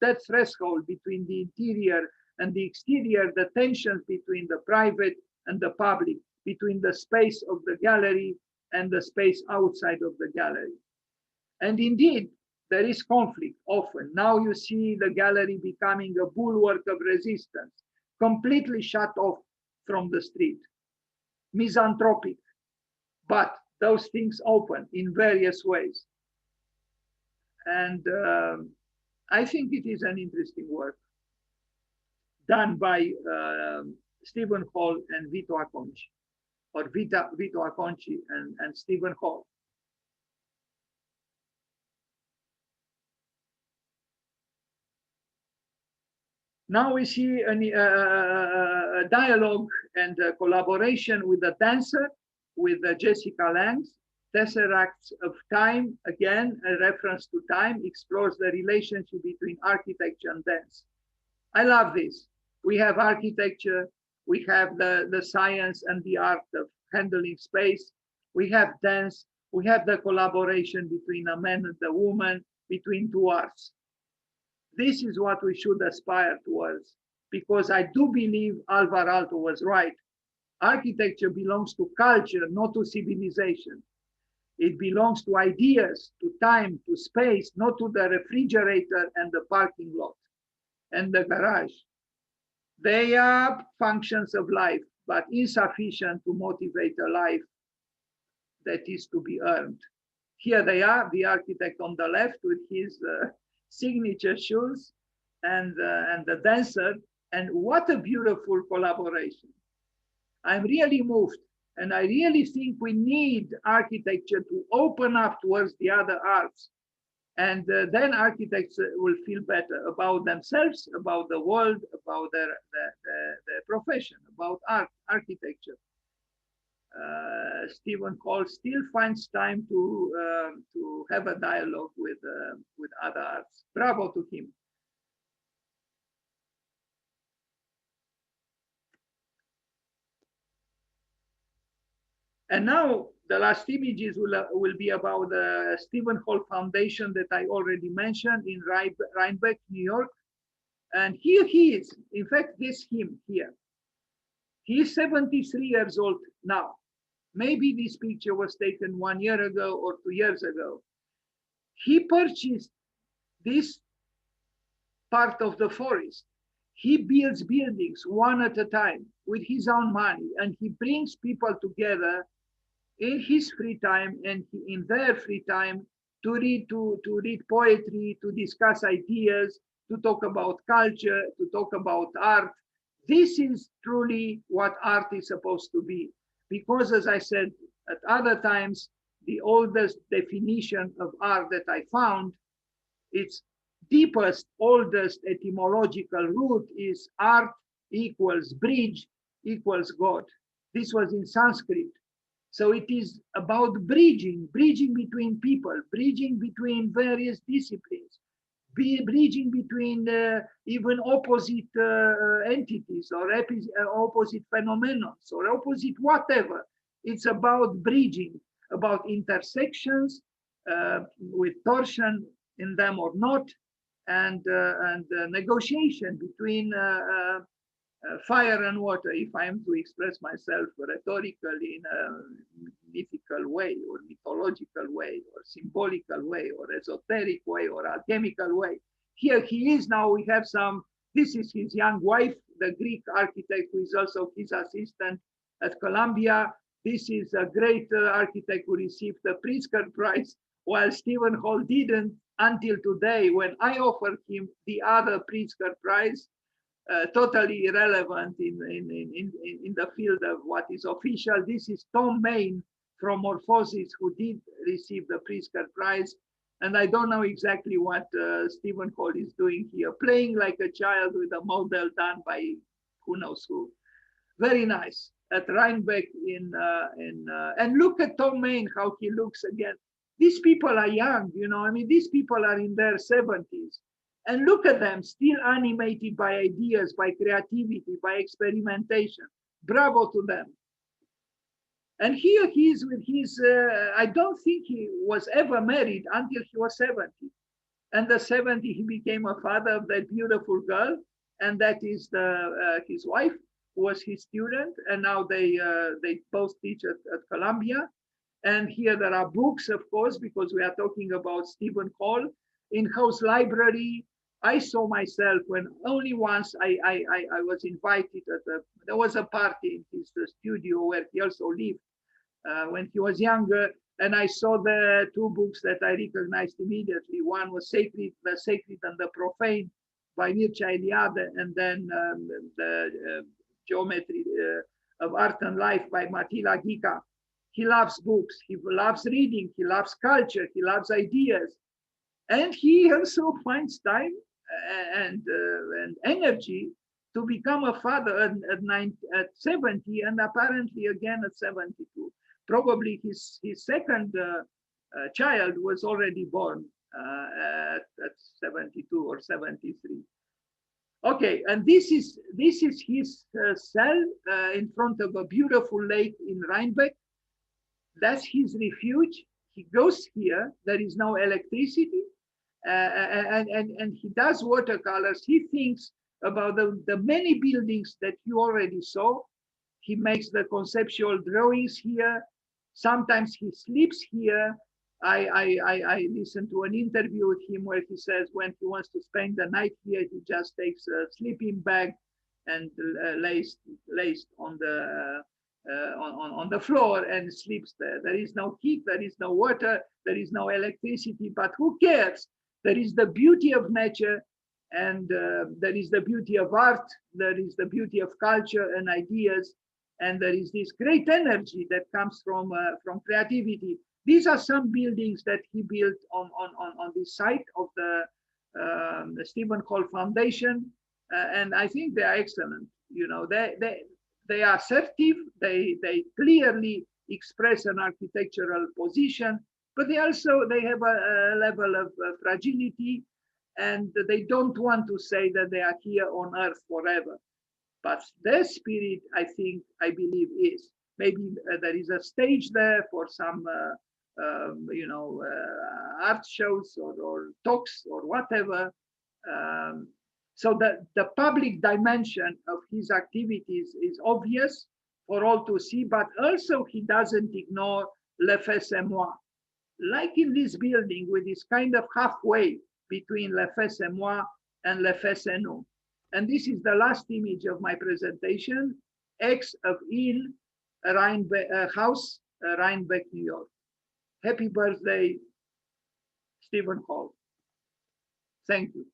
that threshold between the interior and the exterior, the tensions between the private and the public, between the space of the gallery and the space outside of the gallery. And indeed, there is conflict often. Now you see the gallery becoming a bulwark of resistance, completely shut off from the street, misanthropic. But those things open in various ways. And I think it is an interesting work done by Stephen Holl and Vito Acconci, or Vito Acconci and Stephen Holl. Now we see a dialogue and a collaboration with a dancer, with Jessica Lange. Tesseracts of Time, again, a reference to time, explores the relationship between architecture and dance. I love this. We have architecture, we have the science and the art of handling space, we have dance, we have the collaboration between a man and a woman, between two arts. This is what we should aspire towards, because I do believe Alvar Aalto was right. Architecture belongs to culture, not to civilization. It belongs to ideas, to time, to space, not to the refrigerator and the parking lot and the garage. They are functions of life, but insufficient to motivate a life that is to be earned. Here they are, the architect on the left with his signature shoes and the dancer. And what a beautiful collaboration. I'm really moved. And I really think we need architecture to open up towards the other arts. And then architects will feel better about themselves, about the world, about their profession, about architecture. Stephen Holl still finds time to have a dialogue with other arts. Bravo to him. And now the last images will be about the Stephen Holl Foundation that I already mentioned in Rhinebeck, New York. And here he is. In fact, this him here. He is 73 years old now. Maybe this picture was taken 1 year ago or 2 years ago. He purchased this part of the forest. He builds buildings one at a time with his own money, and he brings people together in his free time and in their free time to read poetry, to discuss ideas, to talk about culture, to talk about art. This is truly what art is supposed to be. Because, as I said at other times, the oldest definition of art that I found, its deepest, oldest etymological root is art equals bridge equals God. This was in Sanskrit. So it is about bridging between people, bridging between various disciplines, bridging between even opposite entities or opposite phenomena or opposite whatever. It's about bridging, about intersections with torsion in them or not, and negotiation between fire and water, if I am to express myself rhetorically in a mythical way or mythological way or symbolical way or esoteric way or alchemical way. Here he is now, we have some, this is his young wife, the Greek architect who is also his assistant at Columbia. This is a great architect who received the Pritzker Prize, while Stephen Holl didn't until today when I offered him the other Pritzker Prize. Totally irrelevant in the field of what is official. This is Tom Main from Morphosis, who did receive the Pritzker Prize. And I don't know exactly what Stephen Holl is doing here, playing like a child with a model done by who knows who. Very nice. At Rhinebeck and look at Tom Main, how he looks again. These people are young, you know, I mean, these people are in their 70s. And look at them, still animated by ideas, by creativity, by experimentation. Bravo to them. And here he is with his, I don't think he was ever married until he was 70. And at 70, he became a father of that beautiful girl. And that is his wife, who was his student. And now they both teach at Columbia. And here there are books, of course, because we are talking about Stephen Holl. In Holl's library, I saw myself when only once I was invited there was a party in his studio where he also lived when he was younger, and I saw the two books that I recognized immediately. One was The Sacred and the Profane by Mircea Eliade, and then the Geometry of Art and Life by Matila Ghica. He loves books, he loves reading, he loves culture, he loves ideas. And he also finds time and energy to become a father at 70 and apparently again at 72. Probably his second child was already born at 72 or 73. Okay, and this is his cell in front of a beautiful lake in Rhinebeck. That's his refuge. He goes here. There is no electricity. And he does watercolors. He thinks about the many buildings that you already saw. He makes the conceptual drawings here. Sometimes he sleeps here. I listened to an interview with him where he says when he wants to spend the night here, he just takes a sleeping bag and laced on the floor and sleeps there. There is no heat, there is no water, there is no electricity, but who cares? There is the beauty of nature, and there is the beauty of art, there is the beauty of culture and ideas, and there is this great energy that comes from creativity. These are some buildings that he built on this site of the Siemens Hall Foundation, and I think they are excellent. You know, they are assertive, they clearly express an architectural position, but they have a level of fragility, and they don't want to say that they are here on earth forever. But their spirit, I believe, is maybe there is a stage there for some art shows or talks or whatever. So the public dimension of his activities is obvious for all to see, but also he doesn't ignore le fait c'est moi. Like in this building, with this kind of halfway between le fait c'est moi and le fait c'est nous. And this is the last image of my presentation, X of In, House, Rhinebeck, New York. Happy birthday, Stephen Holl. Thank you.